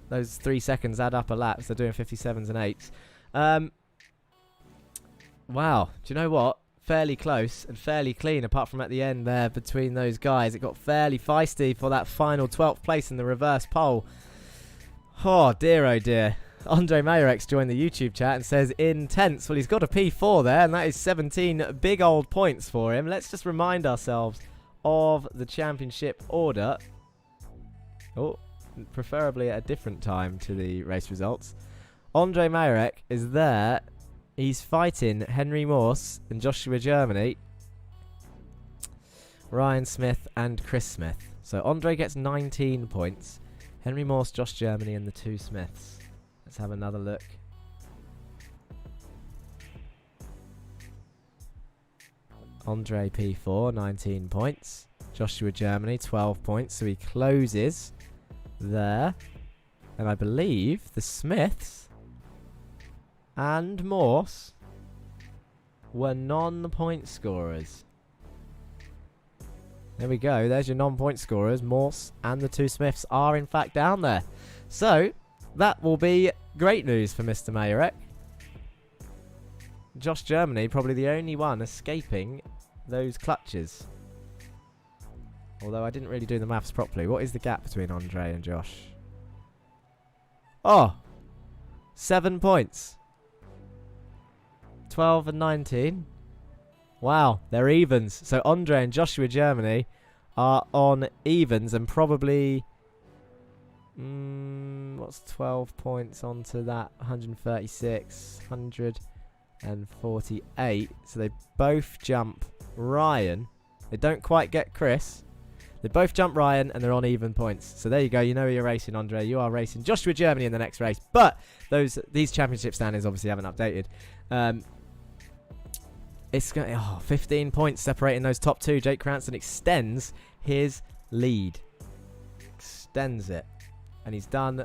those 3 seconds add up a lap. So they're doing 57s and 8s. Wow. Do you know what? Fairly close and fairly clean apart from at the end there between those guys. It got fairly feisty for that final 12th place in the reverse pole. Oh dear, oh dear. Andre Mayerek's joined the YouTube chat and says intense. Well, he's got a P4 there, and that is 17 big old points for him. Let's just remind ourselves of the championship order. Oh, preferably at a different time to the race results. Andre Mayerek is there. He's fighting Henry Morse and Joshua Germany, Ryan Smith and Chris Smith. So Andre gets 19 points. Henry Morse, Josh Germany and the 2 Smiths. Let's have another look. Andre P4, 19 points. Joshua Germany, 12 points. So he closes there. And I believe the Smiths and Morse were non-point scorers. There we go. There's your non-point scorers. Morse and the 2 Smiths are in fact down there. So that will be great news for Mr. Mayerek. Josh Germany, probably the only one escaping those clutches. Although I didn't really do the maths properly. What is the gap between Andre and Josh? Oh! 7 points. 12 and 19. Wow, they're evens. So Andre and Joshua Germany are on evens and probably... what's 12 points onto that? 136, 148. So they both jump Ryan. They don't quite get Chris. They both jump Ryan and they're on even points. So there you go. You know you're racing, Andre. You are racing Joshua Germany in the next race. But these championship standings obviously haven't updated. It's going 15 points separating those top 2. Jake Cranston extends his lead. Extends it. And he's done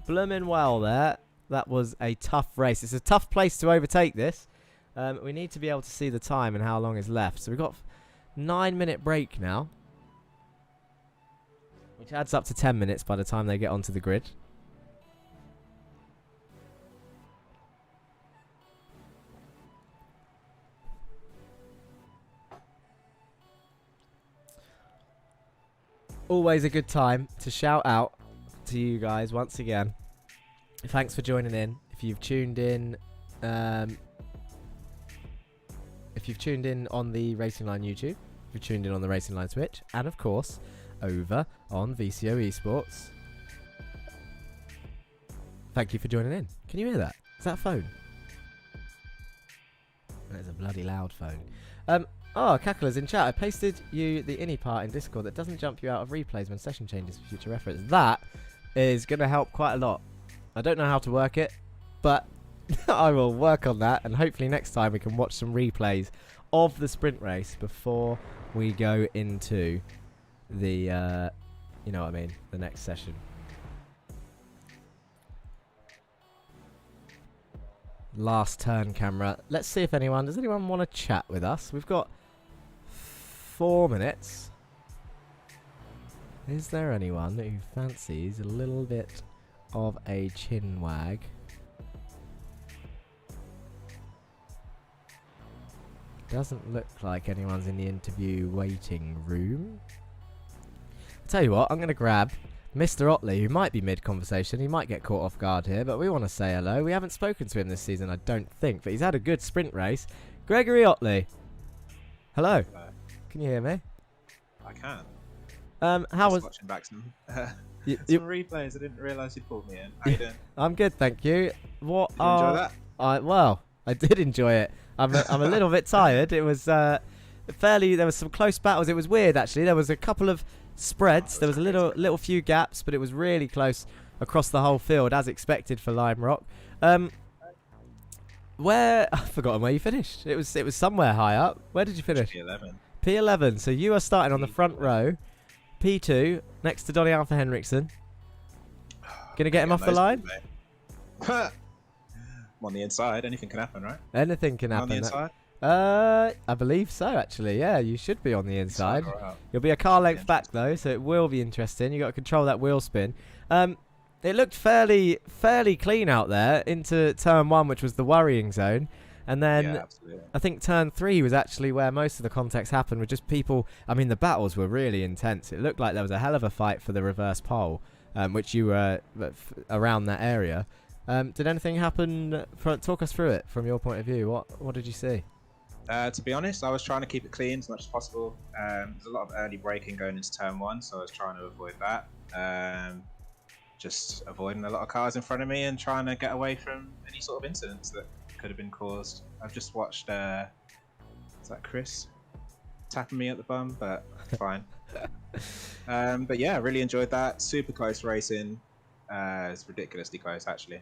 blooming well there. That was a tough race. It's a tough place to overtake this. We need to be able to see the time and how long is left. So we've got 9-minute break now, which adds up to 10 minutes by the time they get onto the grid. Always a good time to shout out to you guys once again. Thanks for joining in. If you've tuned in on the Racing Line YouTube, if you've tuned in on the Racing Line Twitch, and of course over on VCO Esports, thank you for joining in. Can you hear that? Is that a phone? That's a bloody loud phone. Oh, Cackler's in chat. I pasted you the innie part in Discord that doesn't jump you out of replays when session changes for future reference. That is going to help quite a lot. I don't know how to work it, but I will work on that, and hopefully next time we can watch some replays of the sprint race before we go into the, you know what I mean, the next session. Last turn camera. Let's see if does anyone want to chat with us? We've got 4 minutes. Is there anyone who fancies a little bit of a chin wag? Doesn't look like anyone's in the interview waiting room. I'll tell you what, I'm going to grab Mr. Otley, who might be mid-conversation. He might get caught off guard here, but we want to say hello. We haven't spoken to him this season, I don't think, but he's had a good sprint race. Gregory Otley, Hello. Hello. Can you hear me? I can. How was? Watching back some You, some replays. I didn't realise you pulled me in. How you doing? I'm good, thank you. What Did you enjoy that? I did enjoy it. I'm a little bit tired. It was fairly. There was some close battles. It was weird actually. There was a couple of spreads. There was a little few gaps, but it was really close across the whole field, as expected for Lime Rock. Where I've forgotten where you finished. It was somewhere high up. Where did you finish? P11. P11. So you are starting on the front row. P2 next to Donny Alpha Henriksen. Gonna get him off the line? I'm on the inside. Anything can happen, right? Anything can happen. On the inside? I believe so, actually. Yeah, you should be on the inside. You'll be a car length back, though, so it will be interesting. You've got to control that wheel spin. It looked fairly clean out there into turn 1, which was the worrying zone. And then I think turn 3 was actually where most of the contacts happened with just people. I mean, the battles were really intense. It looked like there was a hell of a fight for the reverse pole, which you were around that area. Did anything happen? Talk us through it from your point of view. What did you see? To be honest, I was trying to keep it clean as much as possible. There's a lot of early braking going into turn 1, so I was trying to avoid that. Just avoiding a lot of cars in front of me and trying to get away from any sort of incidents that could have been caused. I've just watched, is that Chris? Tapping me at the bum, but fine. But yeah, I really enjoyed that. Super close racing. It's ridiculously close, actually.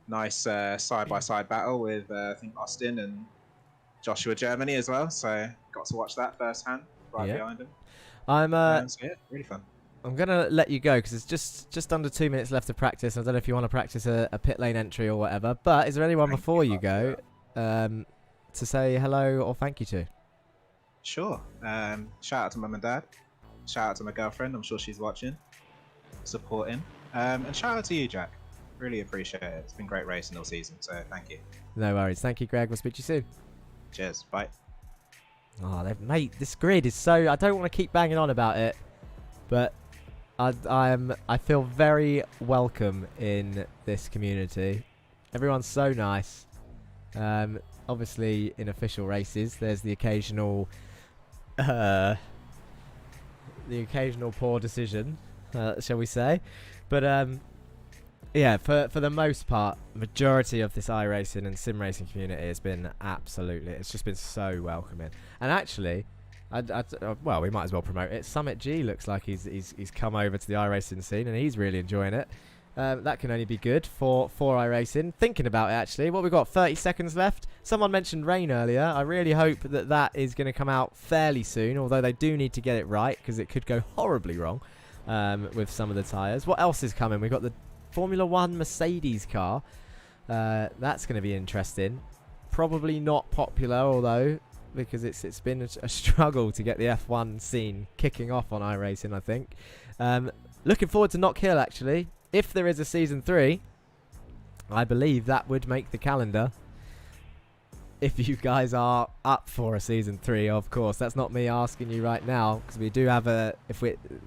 Nice side-by-side battle with, I think, Austin and Joshua Germany as well. So got to watch that firsthand right behind him. So yeah, really fun. I'm going to let you go because it's just under 2 minutes left to practice. I don't know if you want to practice a pit lane entry or whatever. But is there anyone before you go to say hello or thank you to? Sure. Shout out to mum and dad. Shout out to my girlfriend. I'm sure she's watching, supporting. And shout out to you, Jack. Really appreciate it. It's been great racing all season, so thank you. No worries. Thank you, Greg. We'll speak to you soon. Cheers. Bye. Oh, mate, this grid is so... I don't want to keep banging on about it, but I feel very welcome in this community. Everyone's so nice. Obviously, in official races, there's the occasional poor decision, shall we say? But yeah, for the most part, majority of this iRacing and sim racing community has been absolutely. It's just been so welcoming. And actually, well, we might as well promote it. Summit G looks like he's come over to the iRacing scene and he's really enjoying it. That can only be good for iRacing. Thinking about it, actually, what we've got, 30 seconds left. Someone mentioned rain earlier. I really hope that is going to come out fairly soon, although they do need to get it right because it could go horribly wrong with some of the tyres. What else is coming? We've got the Formula 1 Mercedes car. That's going to be interesting. Probably not popular, although, because it's been a struggle to get the F1 scene kicking off on iRacing, I think. Looking forward to Knock Hill, actually. If there is a Season 3, I believe that would make the calendar. If you guys are up for a Season 3, of course. That's not me asking you right now, because we do have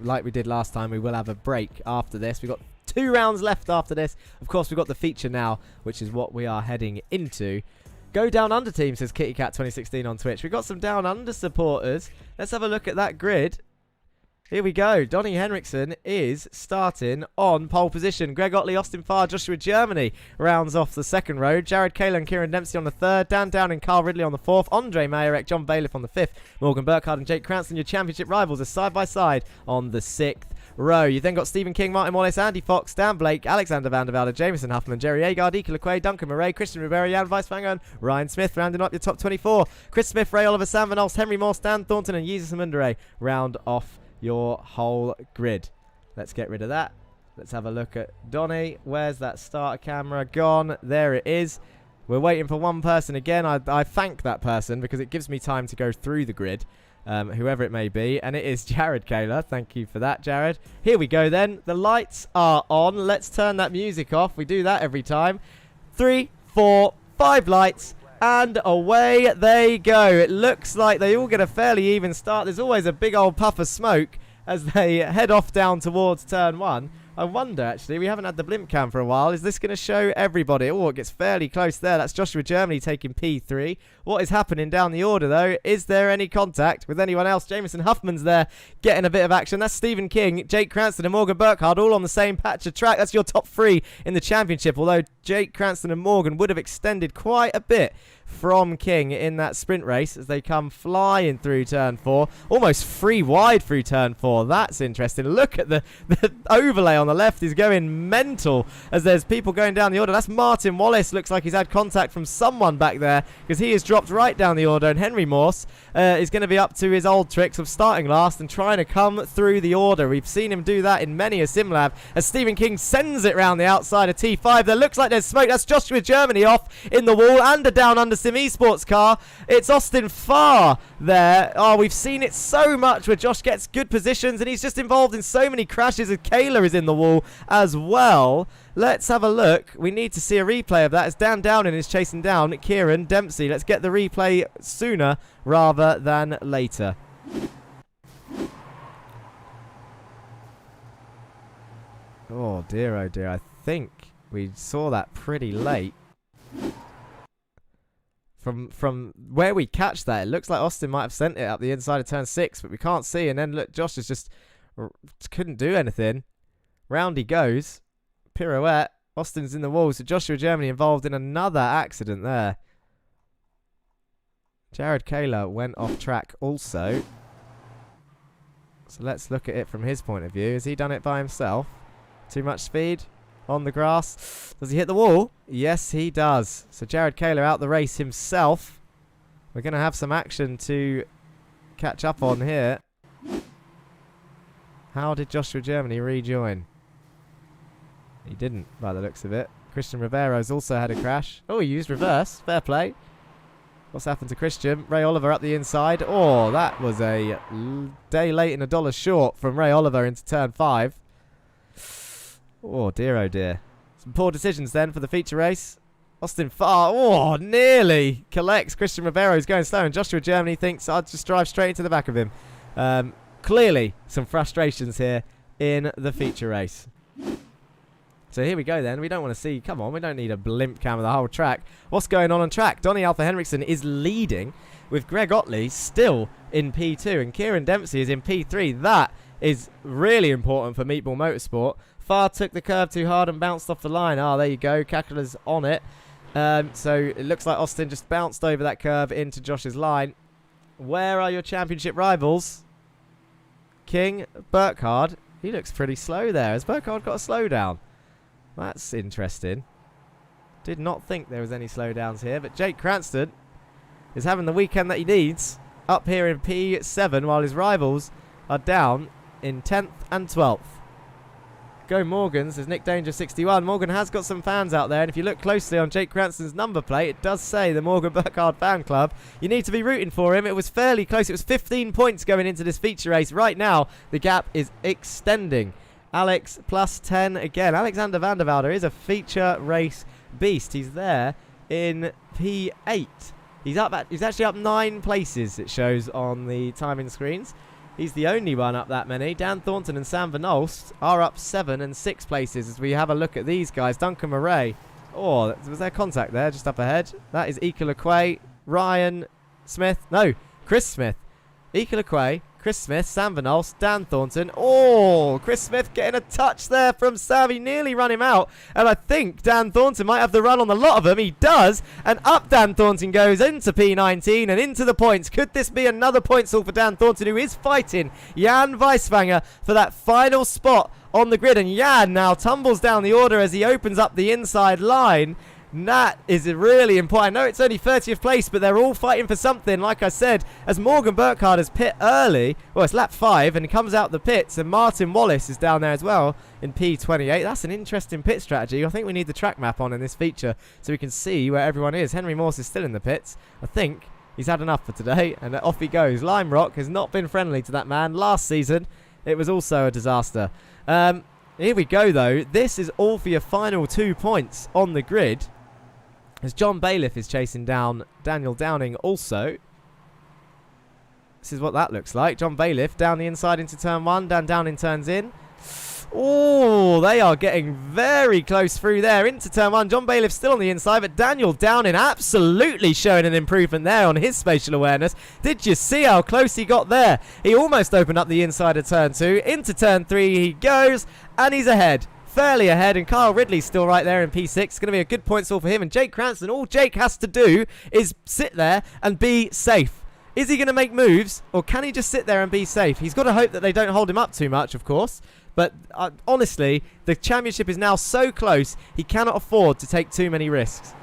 like we did last time, we will have a break after this. We've got 2 rounds left after this. Of course, we've got the feature now, which is what we are heading into. Go Down Under team, says KittyCat2016 on Twitch. We've got some Down Under supporters. Let's have a look at that grid. Here we go. Donny Henriksen is starting on pole position. Greg Otley, Austin Farr, Joshua Germany rounds off the second row. Jared Kayla and Kieran Dempsey on the third. Dan Down and Carl Ridley on the fourth. Andre Mayerek, John Bailiff on the fifth. Morgan Burkhardt and Jake Cranston, your championship rivals, are side by side on the sixth row. You then got Stephen King, Martin Wallace, Andy Fox, Dan Blake, Alexander Van der Velde, Jameson Huffman, Jerry Agard, Ika LeQuay, Duncan Murray, Christian Rivera, Jan Weisfanger, and Ryan Smith rounding up your top 24. Chris Smith, Ray Oliver, Sam Van Olst, Henry Morse, Dan Thornton, and Jesus Mundere round off your whole grid. Let's get rid of that. Let's have a look at Donny. Where's that starter camera gone? There it is. We're waiting for one person again. I thank that person because it gives me time to go through the grid, whoever it may be, and it is Jared Kayla. Thank you for that, Jared. Here we go then. The lights are on. Let's turn that music off. We do that every time. 3, 4, 5 lights. And away they go. It looks like they all get a fairly even start. There's always a big old puff of smoke as they head off down towards turn 1. I wonder, actually, we haven't had the blimp cam for a while. Is this going to show everybody? Oh, it gets fairly close there. That's Joshua Germany taking P3. What is happening down the order, though? Is there any contact with anyone else? Jameson Huffman's there getting a bit of action. That's Stephen King, Jake Cranston and Morgan Burkhardt all on the same patch of track. That's your top 3 in the championship, although Jake Cranston and Morgan would have extended quite a bit from King in that sprint race as they come flying through turn 4, almost 3 wide through turn 4. That's interesting. Look at the overlay on the left is going mental as there's people going down the order. That's Martin Wallace. Looks like he's had contact from someone back there because he has dropped right down the order, and Henry Morse is going to be up to his old tricks of starting last and trying to come through the order. We've seen him do that in many a sim lab as Stephen King sends it round the outside of T5. There looks like there's smoke. That's Joshua Germany off in the wall and a down under sim esports car. It's Austin Farr there. Oh, we've seen it so much where Josh gets good positions and he's just involved in so many crashes, and Kayla is in the wall as well. Let's have a look. We need to see a replay of that as Dan Downing is chasing down Kieran Dempsey. Let's get the replay sooner rather than later. Oh dear, oh dear. I think we saw that pretty late. From where we catch that, it looks like Austin might have sent it up the inside of turn 6, but we can't see. And then look, Josh is just couldn't do anything. Round he goes. Pirouette. Austin's in the wall. So Joshua Germany involved in another accident there. Jared Kayla went off track also. So let's look at it from his point of view. Has he done it by himself? Too much speed on the grass. Does he hit the wall? Yes, he does. So Jared Kayla out the race himself. We're going to have some action to catch up on here. How did Joshua Germany rejoin? He didn't, by the looks of it. Christian Rivero's also had a crash. Oh, he used reverse. Fair play. What's happened to Christian? Ray Oliver up the inside. Oh, that was a day late and $1 short from Ray Oliver into turn 5. Oh, dear, oh, dear. Some poor decisions then for the feature race. Austin Farr, oh, nearly collects. Christian Rivero's going slow, and Joshua Germany thinks I'll just drive straight into the back of him. Clearly, some frustrations here in the feature race. So here we go then. We don't want to see, come on, we don't need a blimp cam of the whole track. What's going on track? Donny Alpha Henriksen is leading with Greg Otley still in P2 and Kieran Dempsey is in P3. That is really important for Meatball Motorsport. Farr took the curve too hard and bounced off the line. Oh, there you go. Kakula's on it. So it looks like Austin just bounced over that curve into Josh's line. Where are your championship rivals? King, Burkhardt. He looks pretty slow there. Has Burkhardt got a slowdown? That's interesting. Did not think there was any slowdowns here, but Jake Cranston is having the weekend that he needs up here in P7 while his rivals are down in 10th and 12th. Go Morgan, says Nick Danger 61. Morgan has got some fans out there, and if you look closely on Jake Cranston's number plate, it does say the Morgan Burkhardt fan club. You need to be rooting for him. It was fairly close. It was 15 points going into this feature race. Right now, the gap is extending. Alex plus 10 again. Alexander van der Velde is a feature race beast. He's there in P8. He's actually up 9 places, it shows on the timing screens. He's the only one up that many. Dan Thornton and Sam Van Olst are up 7 and 6 places as we have a look at these guys. Duncan Murray. Oh, was there contact there just up ahead? That is Ika LeQuay, Ryan Smith. No, Chris Smith. Ika LeQuay, Chris Smith, Sam Van Olst, Dan Thornton. Oh, Chris Smith getting a touch there from Sam. He nearly run him out. And I think Dan Thornton might have the run on the lot of them. He does. And up Dan Thornton goes into P19 and into the points. Could this be another point haul for Dan Thornton, who is fighting Jan Weiswanger for that final spot on the grid? And Jan now tumbles down the order as he opens up the inside line. And that is really important. I know it's only 30th place, but they're all fighting for something. Like I said, as Morgan Burkhardt has pit early, well, it's lap 5, and he comes out the pits, and Martin Wallace is down there as well in P28. That's an interesting pit strategy. I think we need the track map on in this feature so we can see where everyone is. Henry Morse is still in the pits. I think he's had enough for today, and off he goes. Lime Rock has not been friendly to that man. Last season, it was also a disaster. Here we go, though. This is all for your final 2 points on the grid. As John Bailiff is chasing down Daniel Downing also. This is what that looks like. John Bailiff down the inside into turn 1. Dan Downing turns in. Oh, they are getting very close through there into turn 1. John Bailiff still on the inside, but Daniel Downing absolutely showing an improvement there on his spatial awareness. Did you see how close he got there? He almost opened up the inside of turn 2. Into turn 3 he goes, and he's ahead. Fairly ahead, and Kyle Ridley's still right there in P6. It's going to be a good point stall for him. And Jake Cranston, all Jake has to do is sit there and be safe. Is he going to make moves, or can he just sit there and be safe? He's got to hope that they don't hold him up too much, of course. But honestly, the championship is now so close, he cannot afford to take too many risks.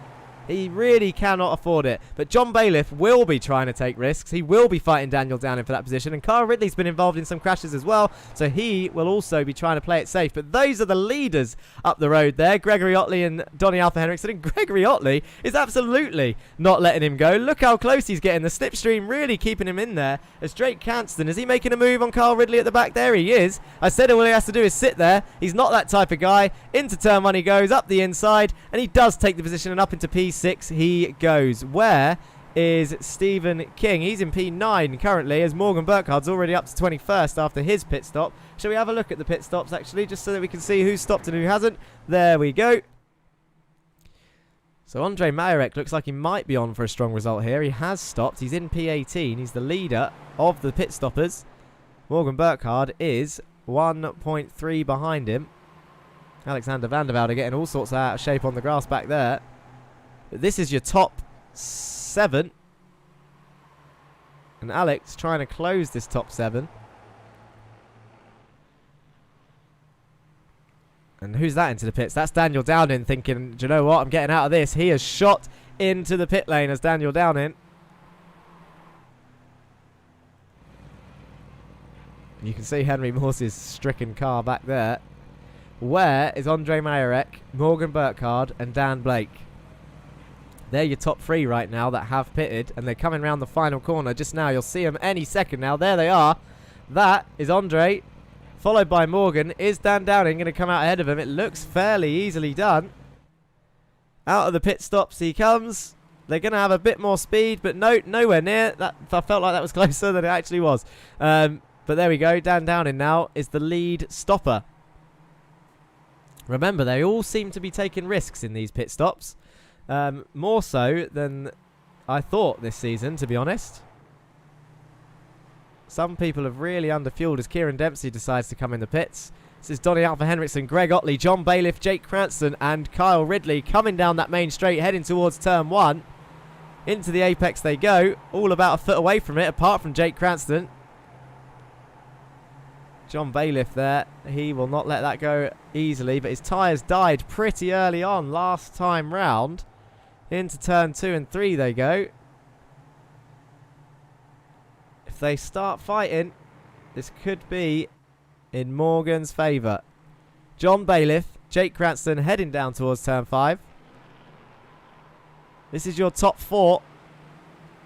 He really cannot afford it. But John Bailiff will be trying to take risks. He will be fighting Daniel Downing for that position. And Kyle Ridley's been involved in some crashes as well. So he will also be trying to play it safe. But those are the leaders up the road there. Gregory Otley and Donny Alpha Henriksen. And Gregory Otley is absolutely not letting him go. Look how close he's getting. The slipstream really keeping him in there. As Drake Canston, is he making a move on Kyle Ridley at the back? There he is. I said all he has to do is sit there. He's not that type of guy. Into turn 1 he goes, up the inside. And he does take the position, and up into P6 he goes. Where is Stephen King? He's in P9 currently, as Morgan Burkhardt's already up to 21st after his pit stop. Shall we have a look at the pit stops actually, just so that we can see who's stopped and who hasn't? There we go. So Andre Majorek looks like he might be on for a strong result here. He has stopped. He's in P18. He's the leader of the pit stoppers. Morgan Burkhardt is 1.3 behind him. Alexander Van der Velde getting all sorts of out of shape on the grass back there. But this is your top 7. And Alex trying to close this top 7. And who's that into the pits? That's Daniel Downing thinking, do you know what? I'm getting out of this. He has shot into the pit lane as Daniel Downing. You can see Henry Morse's stricken car back there. Where is Andre Majorek, Morgan Burkhardt and Dan Blake? They're your top 3 right now that have pitted, and they're coming around the final corner just now. You'll see them any second now. There they are. That is Andre, followed by Morgan. Is Dan Downing going to come out ahead of him? It looks fairly easily done. Out of the pit stops he comes. They're going to have a bit more speed, but no, nowhere near. I felt like that was closer than it actually was. But there we go. Dan Downing now is the lead stopper. Remember, they all seem to be taking risks in these pit stops. More so than I thought this season, to be honest. Some people have really underfueled as Kieran Dempsey decides to come in the pits. This is Donny Alpha Henriksen, Greg Otley, John Bailiff, Jake Cranston and Kyle Ridley coming down that main straight, heading towards turn 1. Into the apex they go, all about a foot away from it, apart from Jake Cranston. John Bailiff there, he will not let that go easily, but his tyres died pretty early on last time round. Into turn 2 and 3 they go. If they start fighting, this could be in Morgan's favour. John Bailiff, Jake Cranston heading down towards turn 5. This is your top 4.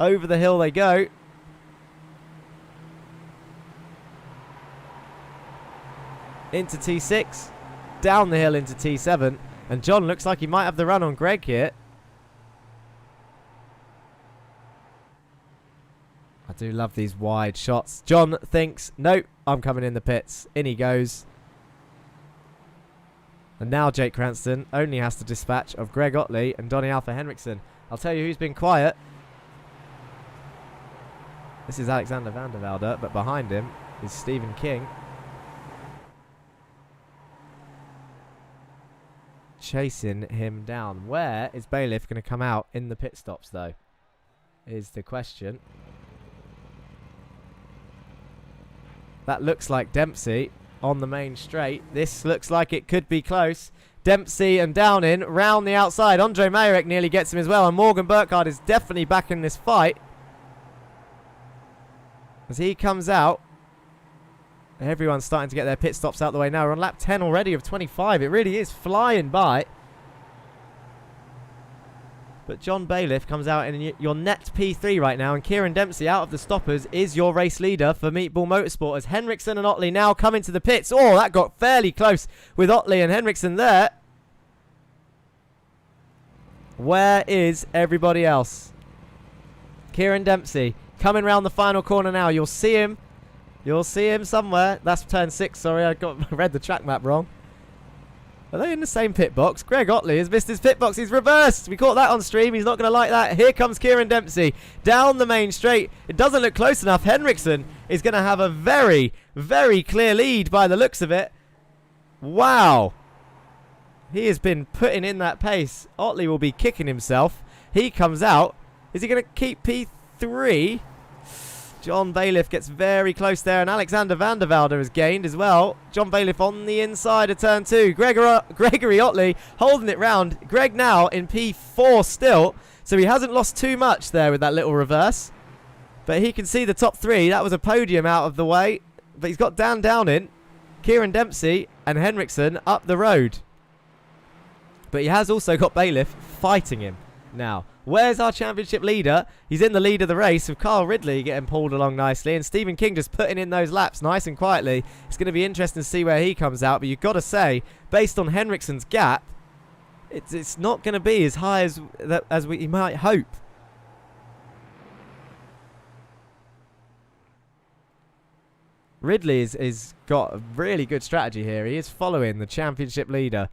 Over the hill they go. Into T6. Down the hill into T7. And John looks like he might have the run on Greg here. I do love these wide shots. John thinks, nope, I'm coming in the pits. In he goes. And now Jake Cranston only has to dispatch of Greg Otley and Donny Alpha Henriksen. I'll tell you who's been quiet. This is Alexander Van der Velde, but behind him is Stephen King. Chasing him down. Where is Bailiff going to come out in the pit stops, though? Is the question. That looks like Dempsey on the main straight. This looks like it could be close. Dempsey and Downing round the outside. Andre Majorek nearly gets him as well. And Morgan Burkhardt is definitely back in this fight. As he comes out. Everyone's starting to get their pit stops out the way now. We're on lap 10 already of 25. It really is flying by. But John Bailiff comes out in your net P3 right now. And Kieran Dempsey out of the stoppers is your race leader for Meatball Motorsport. As Henriksen and Otley now come into the pits. Oh, that got fairly close with Otley and Henriksen there. Where is everybody else? Kieran Dempsey coming round the final corner now. You'll see him You'll see him somewhere. That's turn 6, sorry, I read the track map wrong. Are they in the same pit box? Greg Otley has missed his pit box. He's reversed. We caught that on stream. He's not going to like that. Here comes Kieran Dempsey down the main straight. It doesn't look close enough. Henriksen is going to have a very, very clear lead by the looks of it. Wow. He has been putting in that pace. Otley will be kicking himself. He comes out. Is he going to keep P3? John Bailiff gets very close there, and Alexander van der Velde has gained as well. John Bailiff on the inside of turn 2. Gregory Otley holding it round. Greg now in P4 still, so he hasn't lost too much there with that little reverse. But he can see the top 3. That was a podium out of the way. But he's got Dan Downing, Kieran Dempsey, and Henriksen up the road. But he has also got Bailiff fighting him now. Where's our championship leader? He's in the lead of the race with Carl Ridley getting pulled along nicely, and Stephen King just putting in those laps nice and quietly. It's going to be interesting to see where he comes out, but you've got to say, based on Henriksen's gap, it's not going to be as high as we might hope. Ridley is got a really good strategy here. He is following the championship leader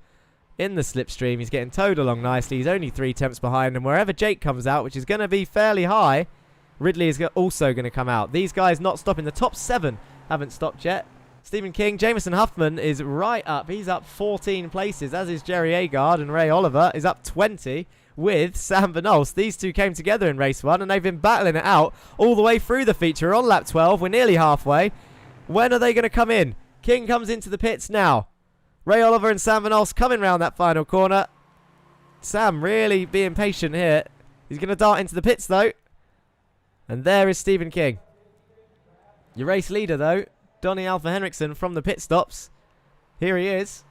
in the slipstream. He's getting towed along nicely. He's only 3 tenths behind, and wherever Jake comes out, which is going to be fairly high, Ridley is also going to come out. These guys not stopping. The top 7 haven't stopped yet. Stephen King, Jameson Huffman is right up. He's up 14 places, as is Jerry Agard, and Ray Oliver is up 20 with Sam Van Olst. These two came together in race 1, and they've been battling it out all the way through the feature. We're on lap 12. We're nearly halfway. When are they going to come in? King comes into the pits now. Ray Oliver and Sam Van Olst coming round that final corner. Sam really being patient here. He's going to dart into the pits, though. And there is Stephen King. Your race leader, though, Donny Alpha Henriksen from the pit stops. Here he is.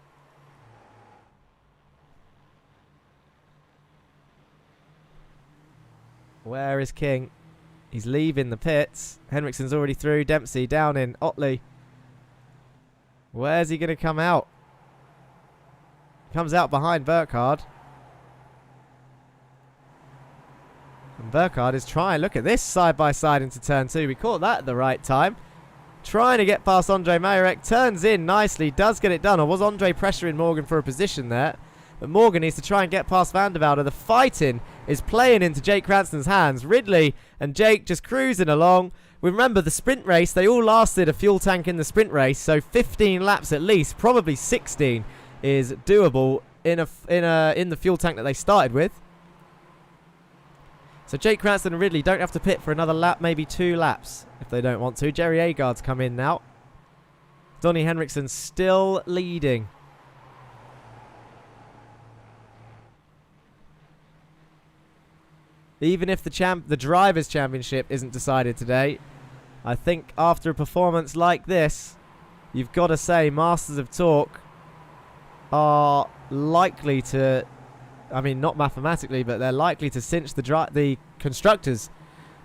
Where is King? He's leaving the pits. Henriksen's already through. Dempsey down in. Otley. Where's he going to come out? Comes out behind Burkhardt. And Burkhardt is trying. Look at this side by side into turn 2. We caught that at the right time. Trying to get past Andre Mayerek. Turns in nicely. Does get it done. Or was Andre pressuring Morgan for a position there? But Morgan needs to try and get past Van der Velde. The fighting is playing into Jake Cranston's hands. Ridley and Jake just cruising along. Remember the sprint race. They all lasted a fuel tank in the sprint race. So 15 laps at least. Probably 16 is doable in the fuel tank that they started with. So Jake Cranston and Ridley don't have to pit for another lap, maybe 2 laps if they don't want to. Jerry Agard's come in now. Donny Henriksen still leading. Even if the Drivers' Championship isn't decided today, I think after a performance like this, you've got to say Masters of Torque are likely to, I mean, not mathematically, but they're likely to cinch the Constructors'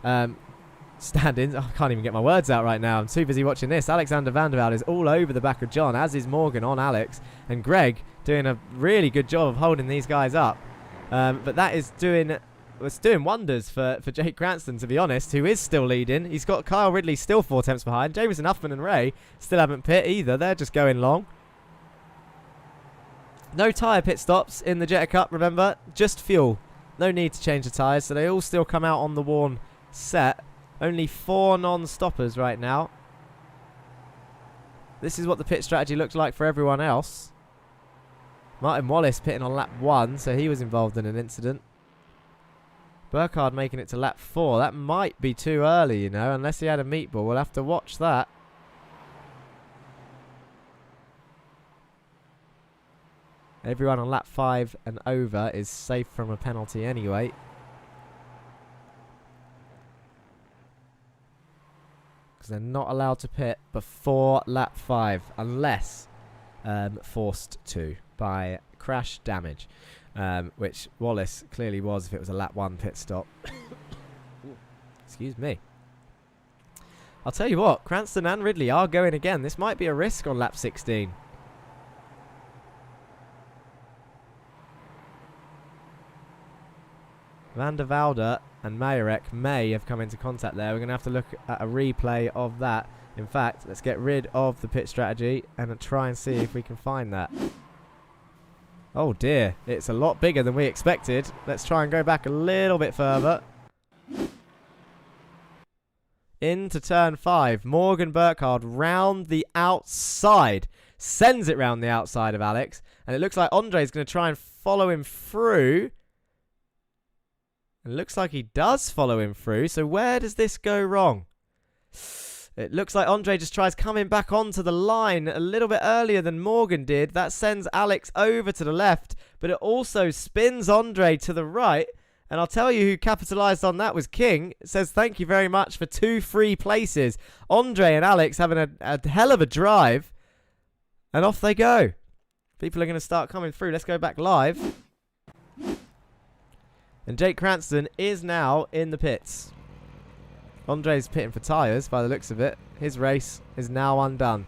stand-ins. I can't even get my words out right now. I'm too busy watching this. Alexander van der Velde is all over the back of John, as is Morgan on Alex. And Greg doing a really good job of holding these guys up. But that is doing wonders for Jake Cranston, to be honest, who is still leading. He's got Kyle Ridley still 4 tenths behind. Jameson Huffman and Ray still haven't pit either. They're just going long. No tyre pit stops in the Jetta Cup, remember. Just fuel. No need to change the tyres, so they all still come out on the worn set. Only 4 non-stoppers right now. This is what the pit strategy looked like for everyone else. Martin Wallace pitting on lap 1, so he was involved in an incident. Burkhardt making it to lap 4. That might be too early, you know, unless he had a meatball. We'll have to watch that. Everyone on lap 5 and over is safe from a penalty anyway. Because they're not allowed to pit before lap 5 unless forced to by crash damage. Which Wallace clearly was if it was a lap 1 pit stop. Excuse me. I'll tell you what, Cranston and Ridley are going again. This might be a risk on lap 16. Van der Velde and Mayerek may have come into contact there. We're going to have to look at a replay of that. In fact, let's get rid of the pit strategy and try and see if we can find that. Oh dear, it's a lot bigger than we expected. Let's try and go back a little bit further. Into turn 5. Morgan Burkhardt round the outside. Sends it round the outside of Alex. And it looks like Andre's going to try and follow him through. It looks like he does follow him through. So where does this go wrong? It looks like Andre just tries coming back onto the line a little bit earlier than Morgan did. That sends Alex over to the left. But it also spins Andre to the right. And I'll tell you who capitalised on that was King. It says thank you very much for 2 free places. Andre and Alex having a hell of a drive. And off they go. People are going to start coming through. Let's go back live. And Jake Cranston is now in the pits. Andre's pitting for tyres by the looks of it. His race is now undone.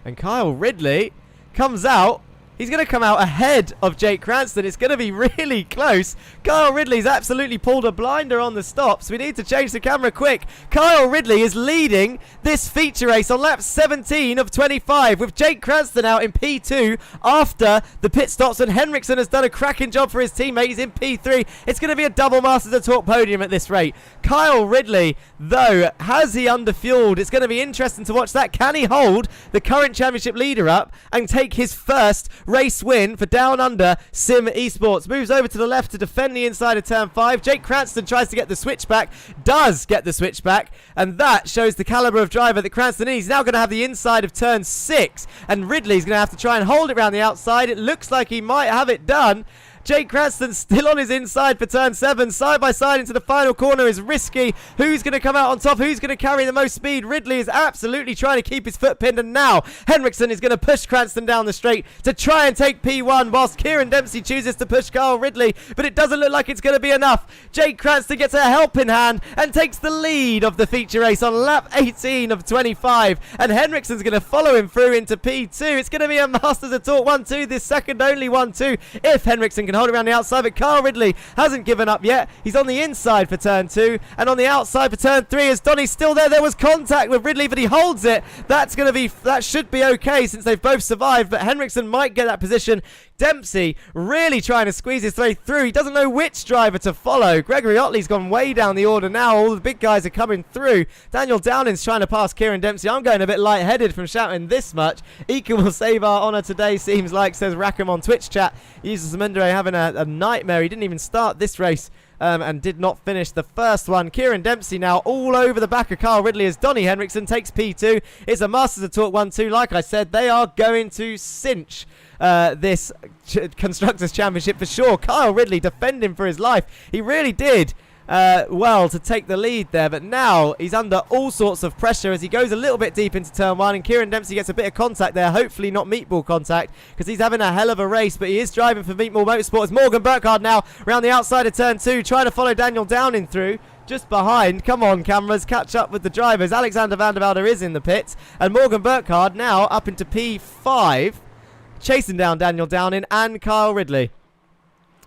And Kyle Ridley comes out. He's going to come out ahead of Jake Cranston. It's going to be really close. Kyle Ridley's absolutely pulled a blinder on the stops. We need to change the camera quick. Kyle Ridley is leading this feature race on lap 17 of 25 with Jake Cranston out in P2 after the pit stops, and Henriksen has done a cracking job for his teammates in P3. It's going to be a double Masters of Talk podium at this rate. Kyle Ridley, though, has he underfueled? It's going to be interesting to watch that. Can he hold the current championship leader up and take his first race win for Down Under Sim Esports? Moves over to the left to defend the inside of turn 5. Jake Cranston tries to get the switchback, does get the switchback, and that shows the caliber of driver that Cranston is. He's now going to have the inside of turn 6, and Ridley's going to have to try and hold it around the outside. It looks like he might have it done. Jake Cranston still on his inside for turn 7. Side by side into the final corner is risky. Who's going to come out on top? Who's going to carry the most speed? Ridley is absolutely trying to keep his foot pinned. And now Henriksen is going to push Cranston down the straight to try and take P1 whilst Kieran Dempsey chooses to push Kyle Ridley. But it doesn't look like it's going to be enough. Jake Cranston gets a helping hand and takes the lead of the feature race on lap 18 of 25. And Henriksen's going to follow him through into P2. It's going to be a Masters of Talk 1-2. This second only 1-2 if Henriksen can hold around the outside, but Kyle Ridley hasn't given up yet. He's on the inside for turn 2 and on the outside for turn 3 as Donny's still there. There was contact with Ridley, but he holds it. That should be okay since they've both survived, but Henriksen might get that position. Dempsey really trying to squeeze his way through. He doesn't know which driver to follow. Gregory Otley's gone way down the order now. All the big guys are coming through. Daniel Downing's trying to pass Kieran Dempsey. I'm going a bit lightheaded from shouting this much. Ika will save our honour today, seems like, says Rackham on Twitch chat. Uses Samundre having a nightmare. He didn't even start this race and did not finish the first one. Kieran Dempsey now all over the back of Kyle Ridley as Donny Henriksen takes P2. It's a Masters of Talk 1-2. Like I said, they are going to cinch this Constructors' Championship for sure. Kyle Ridley defending for his life. He really did well to take the lead there, but now he's under all sorts of pressure as he goes a little bit deep into turn 1, and Kieran Dempsey gets a bit of contact there, hopefully not meatball contact because he's having a hell of a race, but he is driving for Meatball Motorsports. Morgan Burkhardt now around the outside of turn 2 trying to follow Daniel Downing through. Just behind, come on cameras, catch up with the drivers. Alexander Van der Velde is in the pits, and Morgan Burkhardt now up into P5 chasing down Daniel Downing and Kyle Ridley.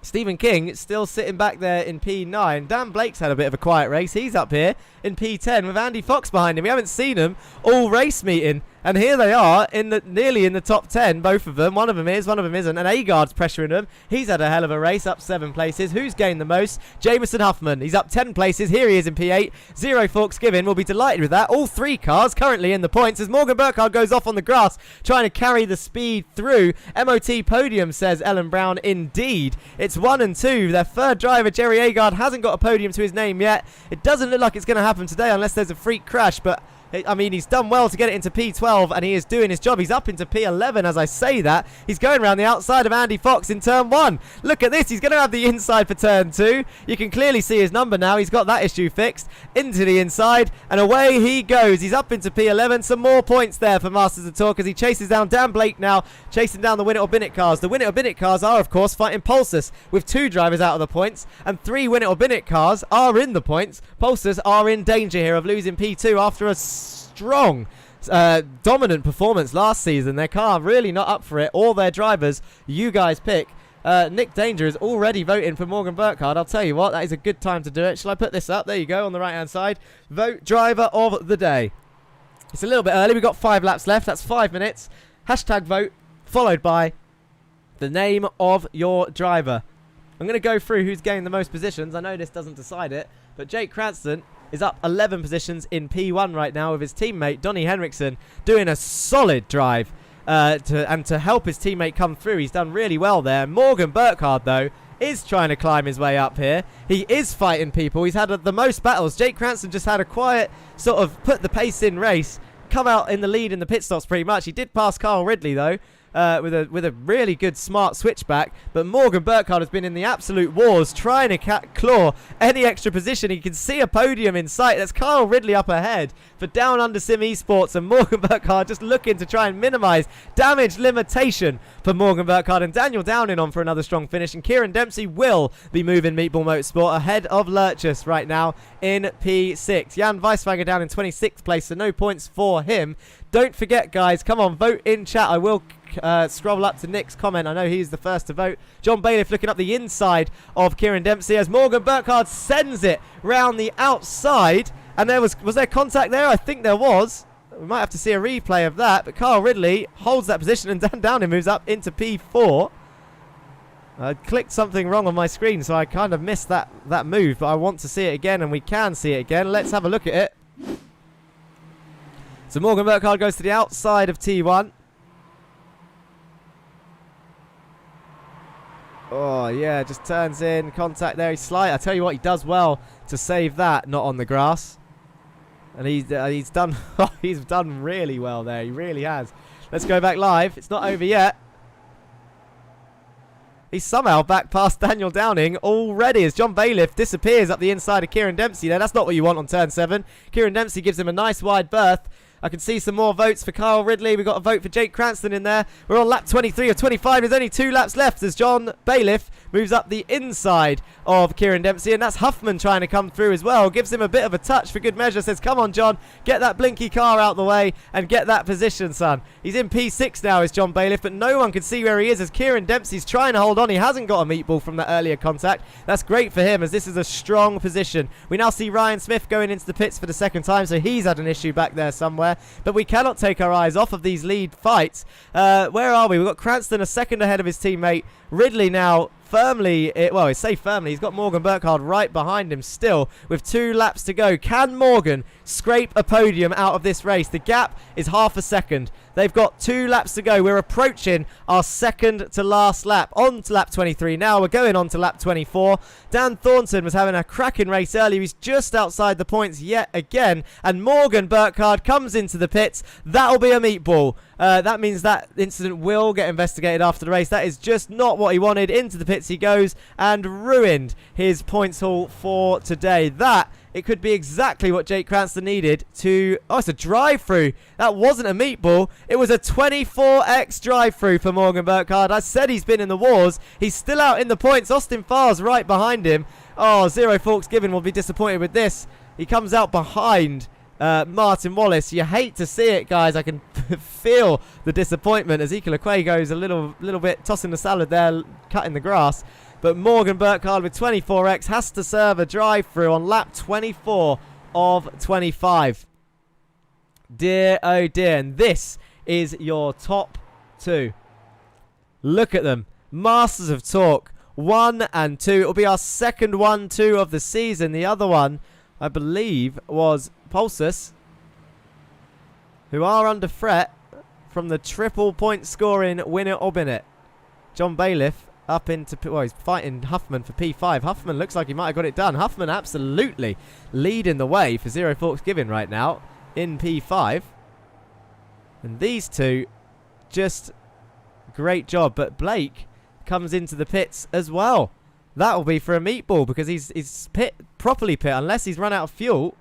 Stephen King still sitting back there in P9. Dan Blake's had a bit of a quiet race. He's up here in P10 with Andy Fox behind him. We haven't seen them all race meeting. And here they are, nearly in the top 10, both of them. One of them is, one of them isn't. And Agard's pressuring them. He's had a hell of a race, up 7 places. Who's gained the most? Jameson Huffman. He's up 10 places. Here he is in P8. Zero Forks Given will be delighted with that. All 3 cars currently in the points as Morgan Burkhardt goes off on the grass, trying to carry the speed through. MOT podium, says Ellen Brown. Indeed. It's 1 and 2. Their third driver, Jerry Agard, hasn't got a podium to his name yet. It doesn't look like it's going to happen today unless there's a freak crash, but I mean, he's done well to get it into P12, and he is doing his job. He's up into P11 as I say that. He's going around the outside of Andy Fox in turn 1. Look at this. He's going to have the inside for turn 2. You can clearly see his number now. He's got that issue fixed. Into the inside, and away he goes. He's up into P11. Some more points there for Masters of Talk as he chases down Dan Blake now, chasing down the Win It or Bin It cars. The Win It or Bin It cars are, of course, fighting Pulsus with 2 drivers out of the points, and 3 Win It or Bin It cars are in the points. Pulsus are in danger here of losing P2 after a strong dominant performance last season. Their car really not up for it. All their drivers you guys pick. Nick Danger is already voting for Morgan Burkhardt. I'll tell you what, that is a good time to do it. Shall I put this up? There you go on the right hand side. Vote driver of the day. It's a little bit early. We've got 5 laps left. That's 5 minutes. Hashtag vote, followed by the name of your driver. I'm going to go through who's gained the most positions. I know this doesn't decide it, but Jake Cranston is up 11 positions in P1 right now with his teammate, Donnie Henriksen, doing a solid drive to help his teammate come through. He's done really well there. Morgan Burkhardt, though, is trying to climb his way up here. He is fighting people. He's had the most battles. Jake Cranston just had a quiet sort of put the pace in race, come out in the lead in the pit stops pretty much. He did pass Carl Ridley, though. With a really good smart switchback, but Morgan Burkhardt has been in the absolute wars trying to claw any extra position. He can see a podium in sight. That's Kyle Ridley up ahead for Down Under Sim Esports, and Morgan Burkhardt just looking to try and minimise damage limitation for Morgan Burkhardt, and Daniel Downing on for another strong finish, and Kieran Dempsey will be moving Meatball Motorsport ahead of Lurchus right now in P6. Jan Weiswager down in 26th place, so no points for him. Don't forget, guys, come on, vote in chat. I will scroll up to Nick's comment. I know he's the first to vote. John Bailiff looking up the inside of Kieran Dempsey as Morgan Burkhardt sends it round the outside. And was there contact there? I think there was. We might have to see a replay of that. But Carl Ridley holds that position, and Dan Downing moves up into P4. I clicked something wrong on my screen, so I kind of missed that move. But I want to see it again, and we can see it again. Let's have a look at it. So Morgan Burkhardt goes to the outside of T1. Oh, yeah, just turns in. Contact there. He's slight. I tell you what, he does well to save that, not on the grass. And he's done he's done really well there. He really has. Let's go back live. It's not over yet. He's somehow back past Daniel Downing already as John Bailiff disappears up the inside of Kieran Dempsey there. That's not what you want on turn 7. Kieran Dempsey gives him a nice wide berth. I can see some more votes for Kyle Ridley. We've got a vote for Jake Cranston in there. We're on lap 23 of 25. There's only 2 laps left as John Bailiff moves up the inside of Kieran Dempsey. And that's Huffman trying to come through as well. Gives him a bit of a touch for good measure. Says, come on, John. Get that blinky car out the way and get that position, son. He's in P6 now is John Bailiff, but no one can see where he is as Kieran Dempsey's trying to hold on. He hasn't got a meatball from that earlier contact. That's great for him as this is a strong position. We now see Ryan Smith going into the pits for the second time, so he's had an issue back there somewhere. But we cannot take our eyes off of these lead fights. Where are we? We've got Cranston a second ahead of his teammate. Ridley now firmly, well, I say firmly, he's got Morgan Burkhardt right behind him still with 2 laps to go. Can Morgan scrape a podium out of this race? The gap is half a second. They've got 2 laps to go. We're approaching our second to last lap. On to lap 23 now. We're going on to lap 24. Dan Thornton was having a cracking race earlier. He's just outside the points yet again. And Morgan Burkhardt comes into the pits. That'll be a meatball. That means that incident will get investigated after the race. That is just not what he wanted. Into the pits he goes and ruined his points haul for today. It could be exactly what Jake Cranston needed to... Oh, it's a drive-through. That wasn't a meatball. It was a 24x drive-through for Morgan Burkhardt. I said he's been in the wars. He's still out in the points. Austin Farr's right behind him. Oh, Zero Forks Given will be disappointed with this. He comes out behind Martin Wallace. You hate to see it, guys. I can feel the disappointment as Ika Lequay goes a little bit tossing the salad there, cutting the grass. But Morgan Burkhardt with 24x has to serve a drive-through on lap 24 of 25. Dear, oh dear. And this is your top 2. Look at them. Masters of torque. 1 and 2. It will be our second 1-2 of the season. The other one, I believe, was Pulsus, who are under threat from the triple point scoring winner Obinet. John Bailiff up into, well, he's fighting Huffman for P5. Huffman looks like he might have got it done. Huffman absolutely leading the way for Zero Forks Given right now in P5. And these two, just great job. But Blake comes into the pits as well. That will be for a meatball because he's properly pit unless he's run out of fuel.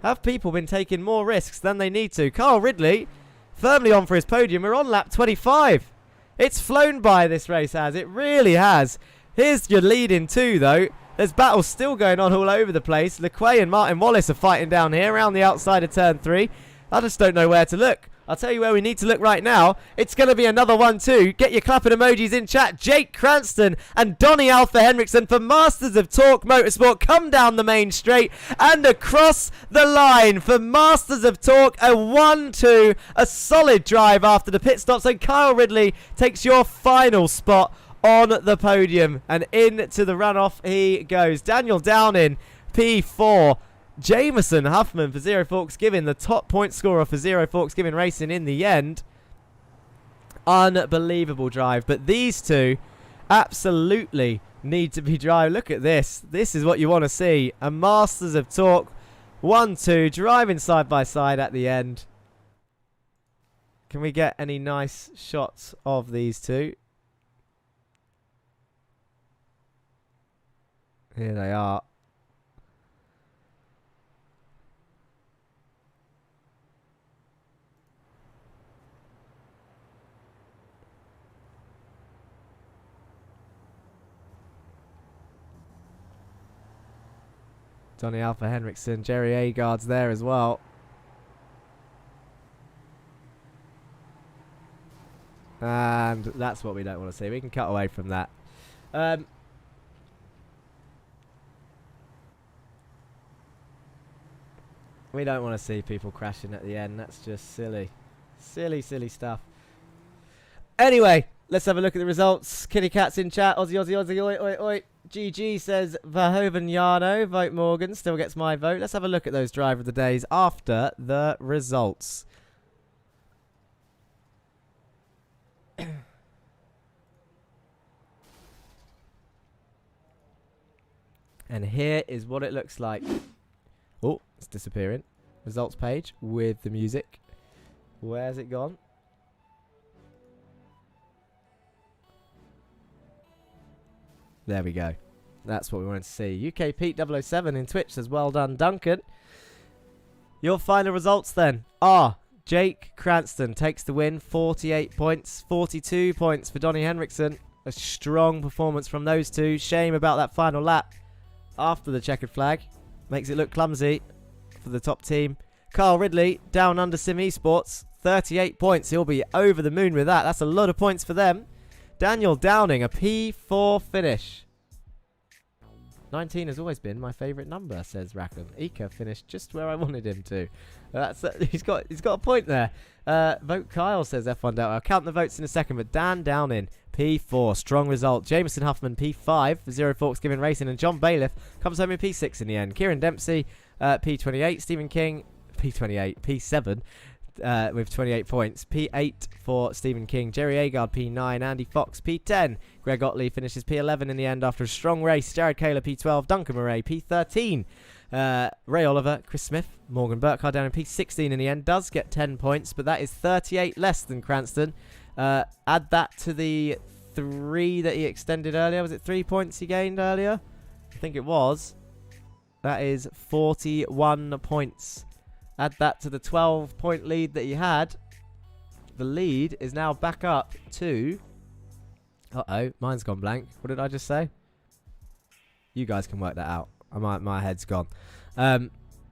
Have people been taking more risks than they need to? Carl Ridley firmly on for his podium. We're on lap 25. It's flown by, this race has. It really has. Here's your lead-in 2, though. There's battles still going on all over the place. Lequay and Martin Wallace are fighting down here around the outside of turn 3. I just don't know where to look. I'll tell you where we need to look right now. It's going to be another 1-2. Get your clapping emojis in chat. Jake Cranston and Donny Alpha Henriksen for Masters of Talk Motorsport come down the main straight and across the line for Masters of Talk. A 1-2. A solid drive after the pit stops. And Kyle Ridley takes your final spot on the podium. And into the runoff he goes. Daniel Downing, P4. Jameson Huffman for Zero Forks Giving, the top point scorer for Zero Forks Giving Racing in the end. Unbelievable drive. But these two absolutely need to be drive. Look at this. This is what you want to see. A Masters of Talk 1-2 driving side by side at the end. Can we get any nice shots of these two? Here they are. Donny Alpha Henriksen, Jerry Agard's there as well. And that's what we don't want to see. We can cut away from that. We don't want to see people crashing at the end. That's just silly. Silly, silly stuff. Anyway, let's have a look at the results. Kitty Cat's in chat. Aussie, Aussie, Aussie, oi, oi, oi. GG says Verhoeven Yarno. Vote Morgan. Still gets my vote. Let's have a look at those driver of the days after the results. And here is what it looks like. Oh, it's disappearing. Results page with the music. Where's it gone? There we go. That's what we wanted to see. UK Pete 007 in Twitch says, well done, Duncan. Your final results then are Jake Cranston takes the win, 48 points, 42 points for Donny Henriksen. A strong performance from those two. Shame about that final lap after the checkered flag. Makes it look clumsy for the top team. Carl Ridley, down under Sim Esports, 38 points. He'll be over the moon with that. That's a lot of points for them. Daniel Downing, a P4 finish. 19 has always been my favourite number, says Rackham. Ika finished just where I wanted him to. He's got a point there. Vote Kyle, says F1 Delta. I'll count the votes in a second, but Dan Downing, P4, strong result. Jameson Huffman, P5 for Zero Forks Giving Racing, and John Bailiff comes home in P6 in the end. Kieran Dempsey, P28. Stephen King, P28. P7. With 28 points. P8 for Stephen King. Jerry Agard, P9. Andy Fox, P10. Greg Otley finishes P11 in the end after a strong race. Jared Kaler, P12. Duncan Murray, P13. Ray Oliver, Chris Smith, Morgan Burkhardt down in P16 in the end. Does get 10 points, but that is 38 less than Cranston. Add that to the 3 that he extended earlier. Was it 3 points he gained earlier? I think it was. That is 41 points. Add that to the 12-point lead that he had. The lead is now back up to... Uh-oh, mine's gone blank. What did I just say? You guys can work that out. My head's gone.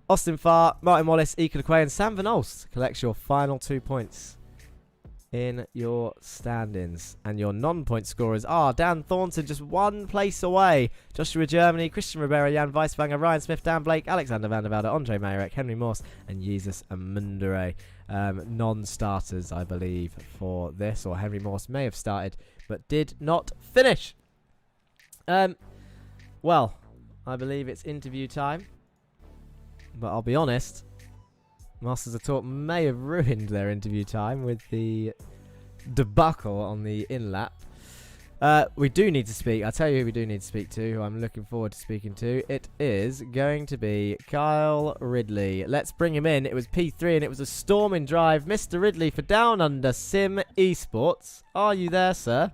Austin Farr, Martin Wallace, Ika LeQuay, and Sam Van Olst collects your final 2 points in your standings. And your non-point scorers are Dan Thornton, just 1 place away. Joshua Germany, Christian Rivera, Jan Weiswanger, Ryan Smith, Dan Blake, Alexander Van der Velde, Andre Mayerek, Henry Morse, and Jesus Amundere. Non-starters, I believe, for this. Or Henry Morse may have started, but did not finish. Well, I believe it's interview time. But I'll be honest, Masters of Talk may have ruined their interview time with the debacle on the in-lap. We do need to speak. I'll tell you who we do need to speak to, who I'm looking forward to speaking to. It is going to be Kyle Ridley. Let's bring him in. It was P3 and it was a storming drive. Mr. Ridley for Down Under Sim Esports. Are you there, sir?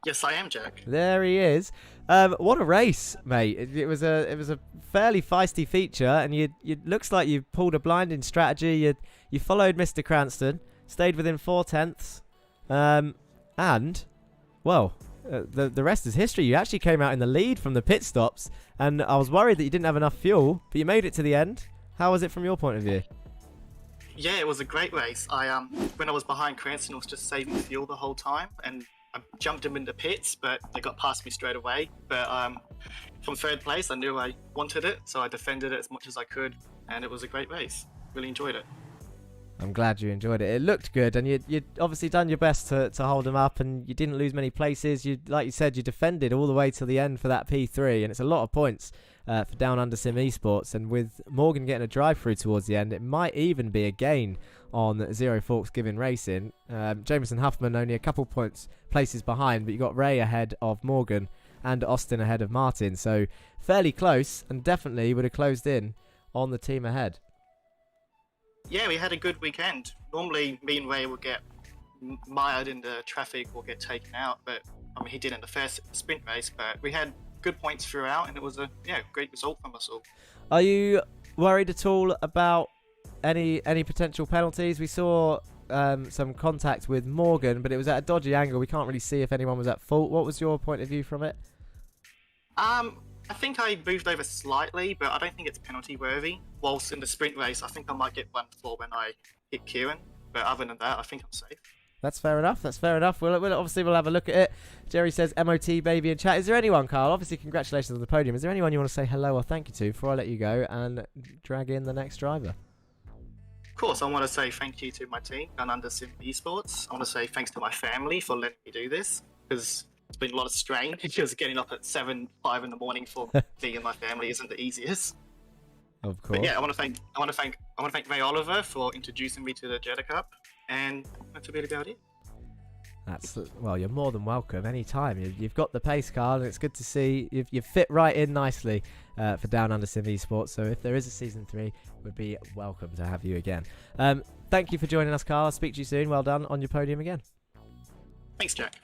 Yes, I am, Jack. There he is. What a race, mate! It was a fairly feisty feature, and you looks like you pulled a blinding strategy. You followed Mr. Cranston, stayed within 4/10, and well, the rest is history. You actually came out in the lead from the pit stops, and I was worried that you didn't have enough fuel, but you made it to the end. How was it from your point of view? Yeah, it was a great race. When I was behind Cranston, I was just saving fuel the whole time, and I jumped him into pits, but they got past me straight away. But from third place, I knew I wanted it, so I defended it as much as I could, and it was a great race. Really enjoyed it. I'm glad you enjoyed it. It looked good, and you'd obviously done your best to hold them up, and you didn't lose many places. Like you said, you defended all the way to the end for that P3, and it's a lot of points for Down Under Sim Esports. And with Morgan getting a drive through towards the end, it might even be a gain on Zero Forks Giving Racing. Jameson Huffman only a couple places behind, but you got Ray ahead of Morgan and Austin ahead of Martin, so fairly close, and definitely would have closed in on the team ahead. Yeah, we had a good weekend. Normally, me and Ray would get mired in the traffic or get taken out, but I mean, he did in the first sprint race. But we had good points throughout, and it was a great result from us all. Are you worried at all about any potential penalties? We saw some contact with Morgan, but it was at a dodgy angle. We can't really see if anyone was at fault. What was your point of view from it? I think I moved over slightly, but I don't think it's penalty worthy. Whilst in the sprint race, I think I might get one for when I hit Kieran. But other than that, I think I'm safe. That's fair enough. We'll have a look at it. Jerry says MOT baby in chat. Is there anyone, Carl? Obviously, congratulations on the podium. Is there anyone you want to say hello or thank you to before I let you go and drag in the next driver? Of course, I want to say thank you to my team, Down Under Sim Esports. I want to say thanks to my family for letting me do this, because it's been a lot of strain. Because getting up at 5 in the morning for me and my family isn't the easiest. Of course. But yeah, I want to thank Ray Oliver for introducing me to the Jetta Cup, and that's a bit about it. Well, you're more than welcome anytime. You've got the pace, Carl, and it's good to see you fit right in nicely for Down Under Sim Esports. So if there is a season 3, we'd be welcome to have you again. Thank you for joining us, Carl. I'll speak to you soon. Well done on your podium again. Thanks, Jack.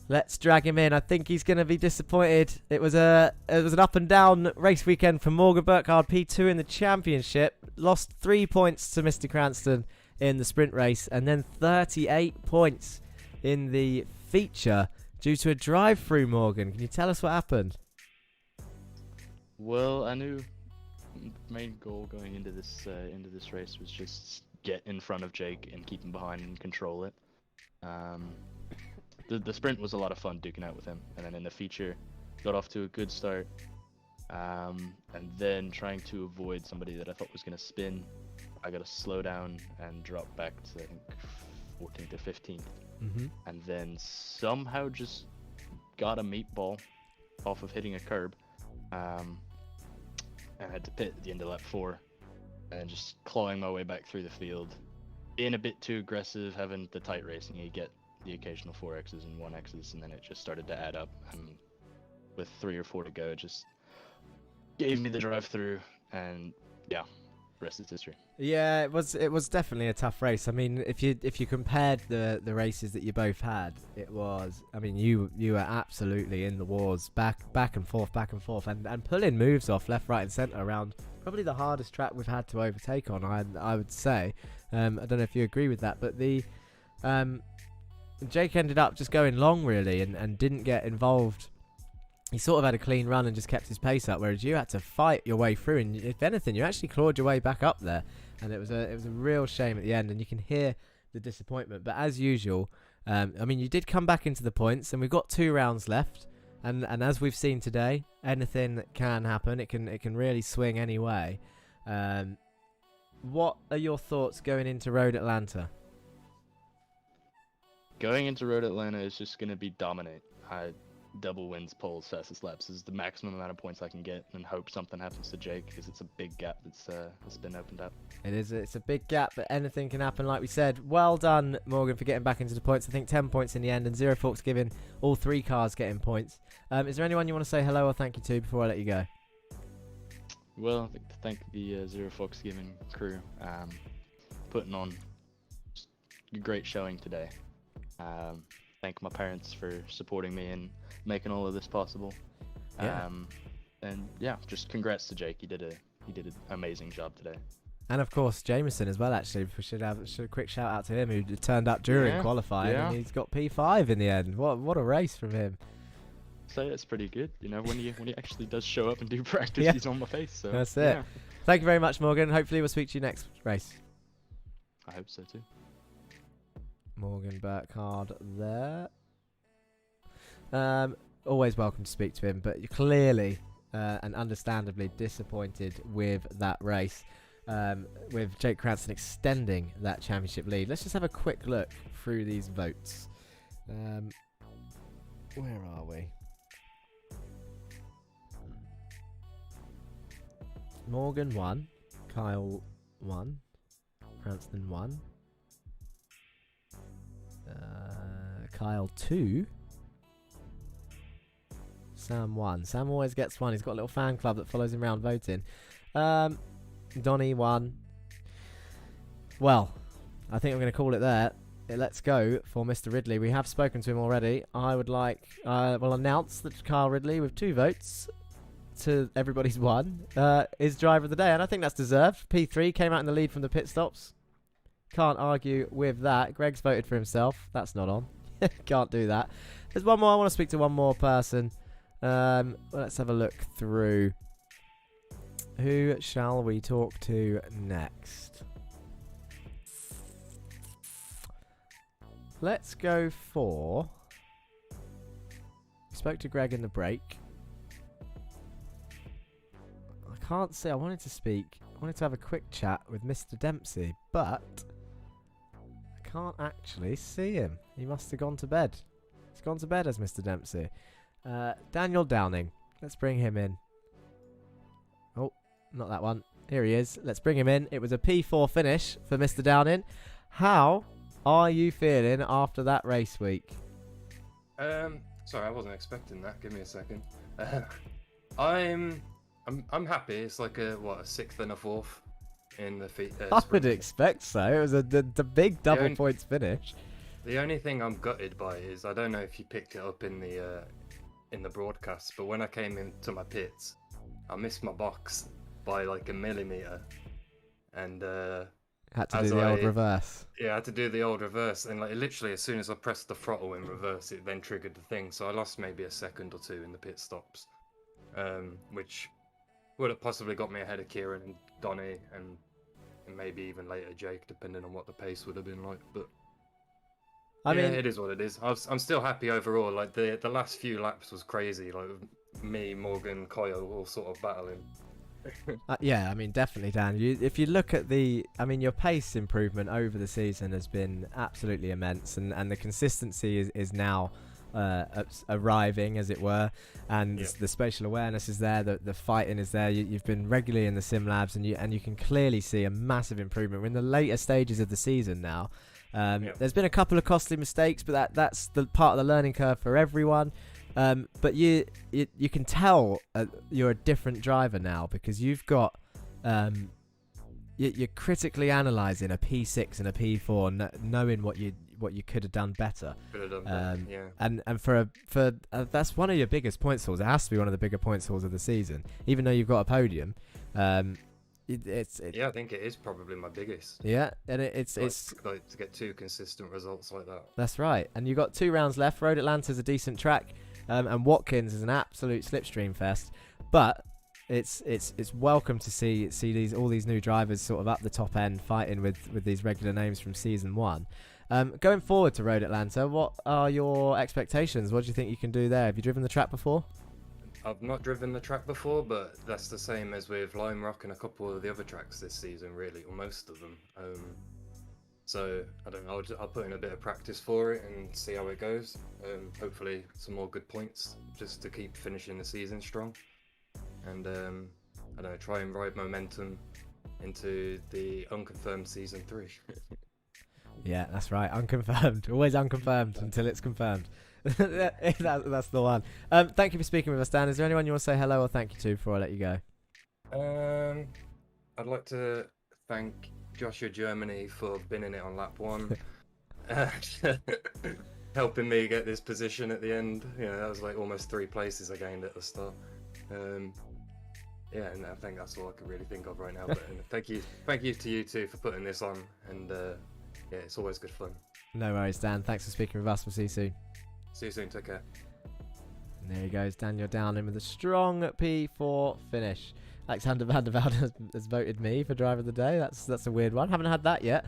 Let's drag him in. I think he's going to be disappointed. It was an up and down race weekend for Morgan Burkhardt, P2 in the championship. Lost 3 points to Mr. Cranston in the sprint race, and then 38 points in the feature due to a drive-through. Morgan, can you tell us what happened? Well, I knew the main goal going into this race was just get in front of Jake and keep him behind and control it. The sprint was a lot of fun duking out with him, and then in the feature, got off to a good start, and then trying to avoid somebody that I thought was going to spin, I got to slow down and drop back to, I think, 14th or 15th, and then somehow just got a meatball off of hitting a curb, and I had to pit at the end of lap 4, and just clawing my way back through the field, being a bit too aggressive, having the tight racing, you get the occasional 4Xs and 1Xs, and then it just started to add up, and with 3 or 4 to go, it just gave me the drive through, and yeah, rest is history. Yeah, it was definitely a tough race. I mean, if you compared the races that you both had, it was, I mean, you were absolutely in the wars, back and forth, and pulling moves off left, right, and centre around probably the hardest track we've had to overtake on. I would say, I don't know if you agree with that, but the Jake ended up just going long, really, and didn't get involved. He sort of had a clean run and just kept his pace up, whereas you had to fight your way through, and if anything, you actually clawed your way back up there, and it was a real shame at the end, and you can hear the disappointment. But as usual, I mean, you did come back into the points, and we've got 2 rounds left, and as we've seen today, anything can happen. It can really swing any way. What are your thoughts going into Road Atlanta? Going into Road Atlanta is just going to be dominate. Double wins, poles, fastest laps is the maximum amount of points I can get, and hope something happens to Jake, because it's a big gap that's been opened up. It's a big gap, but anything can happen, like we said. Well done, Morgan, for getting back into the points. I think 10 points in the end, and Zero Forks giving all 3 cars getting points. Is there anyone you want to say hello or thank you to before I let you go? Well, I'd like to thank the Zero Forks giving crew, putting on a great showing today. Thank my parents for supporting me and making all of this possible. Yeah. And yeah, just congrats to Jake. He did an amazing job today. And of course, Jameson as well. Actually, we should have a quick shout out to him, who turned up during qualifying, and he's got P5 in the end. What a race from him! say it's pretty good. You know, when he actually does show up and do practice, Yeah. he's on my face. So That's it. yeah, Thank you very much, Morgan. Hopefully we'll speak to you next race. I hope so too. Morgan Burkhardt there. Always welcome to speak to him, but you're clearly and understandably disappointed with that race, with Jake Cranston extending that championship lead. Let's just have a quick look through these votes. Where are we? Morgan 1, Kyle 1, Cranston 1, Kyle 2, Sam 1. Sam always gets 1. He's got a little fan club that follows him around voting. Donnie 1. Well, I think I'm going to call it there. Let's go for Mr. Ridley. We have spoken to him already. I would like, will announce that Kyle Ridley, with 2 votes to everybody's 1, is driver of the day, and I think that's deserved. P3 came out in the lead from the pit stops. Can't argue with that. Greg's voted for himself. That's not on. Can't do that. There's one more. I want to speak to one more person. Let's have a look through. Who shall we talk to next? Let's go for... Spoke to Greg in the break. I can't say I wanted to have a quick chat with Mr. Dempsey, but I can't actually see him. He must have gone to bed. He's gone to bed as Mr. Dempsey. Daniel Downing. Let's bring him in. Oh, not that one. Here he is. Let's bring him in. It was a P4 finish for Mr. Downing. How are you feeling after that race week? Sorry, I wasn't expecting that. Give me a second. I'm happy. It's like a 6th and a 4th in the I would expect so. It was the big double points finish. The only thing I'm gutted by is, I don't know if you picked it up in the broadcast, but when I came into my pits, I missed my box by like a millimeter, and had to do the old reverse. Yeah, I had to do the old reverse, and like literally as soon as I pressed the throttle in reverse, it then triggered the thing. So I lost maybe a second or 2 in the pit stops, which would have possibly got me ahead of Kieran and Donny, and maybe even later Jake, depending on what the pace would have been like. But I mean, it is what it is. I'm still happy overall. Like the last few laps was crazy. Like me, Morgan, Kyle all sort of battling. Yeah, I mean, definitely, Dan. If you look at your pace improvement over the season has been absolutely immense, and the consistency is now arriving, as it were, and the spatial awareness is there, the fighting is there. You've been regularly in the sim labs, and you can clearly see a massive improvement. We're in the later stages of the season now. There's been a couple of costly mistakes, but that's the part of the learning curve for everyone. But you can tell you're a different driver now, because you've got you're critically analysing a P6 and a P4, knowing what you could have done better. And for that's one of your biggest point stalls. It has to be one of the bigger point stalls of the season, even though you've got a podium. I think it is probably my biggest. Yeah, and it's like to get 2 consistent results like that. That's right. And you've got 2 rounds left. Road Atlanta's a decent track, and Watkins is an absolute slipstream fest. But it's welcome to see all these new drivers sort of up the top end fighting with these regular names from season 1. Going forward to Road Atlanta, what are your expectations? What do you think you can do there? Have you driven the track before? I've not driven the track before, but that's the same as with Lime Rock and a couple of the other tracks this season, really, or most of them. So I don't know. I'll put in a bit of practice for it and see how it goes. Hopefully, some more good points just to keep finishing the season strong, and I don't know, try and ride momentum into the unconfirmed season 3. Yeah, that's right. Unconfirmed. Always unconfirmed until it's confirmed. That's the one. Thank you for speaking with us, Dan. Is there anyone you want to say hello or thank you to before I let you go? I'd like to thank Joshua Germany for binning it on lap 1. Helping me get this position at the end. That was like almost 3 places I gained at the start. And I think that's all I can really think of right now. But thank you to you two for putting this on, and it's always good fun. No worries, Dan. Thanks for speaking with us. We'll see you soon. See you soon. Take care. There he goes, Daniel Downing with a strong P4 finish. Alexander van der Velde has voted me for driver of the day. That's a weird one. Haven't had that yet.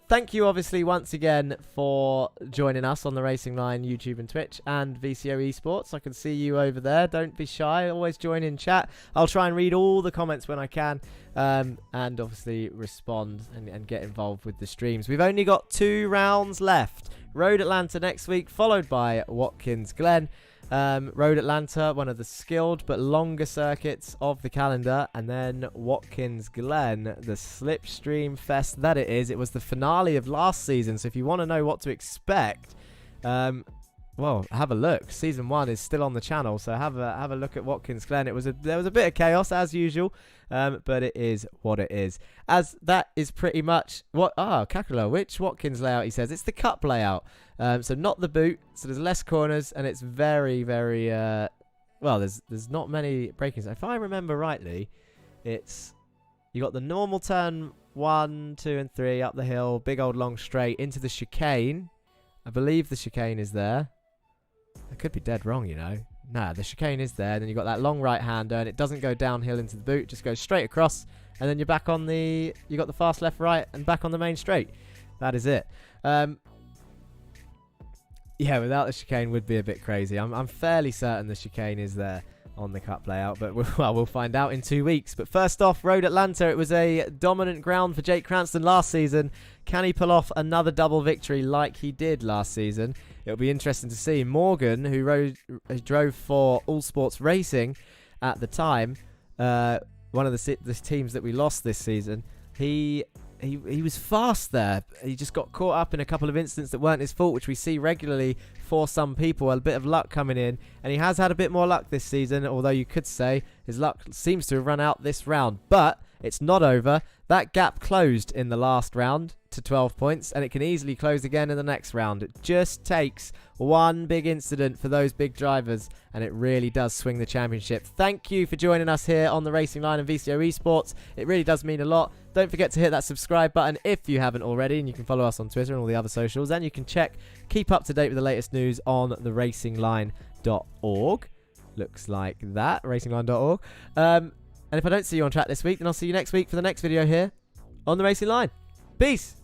Thank you, obviously, once again for joining us on the Racing Line YouTube and Twitch and VCO Esports. I can see you over there. Don't be shy. Always join in chat. I'll try and read all the comments when I can, and obviously respond and get involved with the streams. We've only got 2 rounds left. Road Atlanta next week, followed by Watkins Glen. Road Atlanta, one of the skilled but longer circuits of the calendar, and then Watkins Glen, the slipstream fest that it is. It was the finale of last season, so if you want to know what to expect, well, have a look. Season 1 is still on the channel, so have a look at Watkins Glen. There was a bit of chaos as usual, but it is what it is. As that is pretty much what Kakula, which Watkins layout he says? It's the Cup layout. So not the boot, so there's less corners, and it's very, very well, there's not many braking. If I remember rightly, it's you got the normal turn 1, 2, and 3 up the hill, big old long straight into the chicane. I believe the chicane is there. I could be dead wrong, you know. Nah, the chicane is there. Then you've got that long right-hander, and it doesn't go downhill into the boot. It just goes straight across, and then you're back on the... You got the fast left-right, and back on the main straight. That is it. Yeah, without the chicane would be a bit crazy. I'm fairly certain the chicane is there on the Cup layout, but we'll find out in 2 weeks. But first off, Road Atlanta, it was a dominant ground for Jake Cranston last season. Can he pull off another double victory like he did last season? It'll be interesting to see. Morgan, who drove for All Sports Racing at the time, one of the teams that we lost this season, he was fast there. He just got caught up in a couple of incidents that weren't his fault, which we see regularly for some people. A bit of luck coming in, and he has had a bit more luck this season, although you could say his luck seems to have run out this round. But it's not over. That gap closed in the last round to 12 points, and it can easily close again in the next round. It just takes one big incident for those big drivers, and it really does swing the championship. Thank you for joining us here on the Racing Line and VCO Esports. It really does mean a lot. Don't forget to hit that subscribe button if you haven't already, and you can follow us on Twitter and all the other socials, and you can keep up to date with the latest news on the racingline.org. Looks like that, racingline.org. And if I don't see you on track this week, then I'll see you next week for the next video here on the Racing Line. Peace!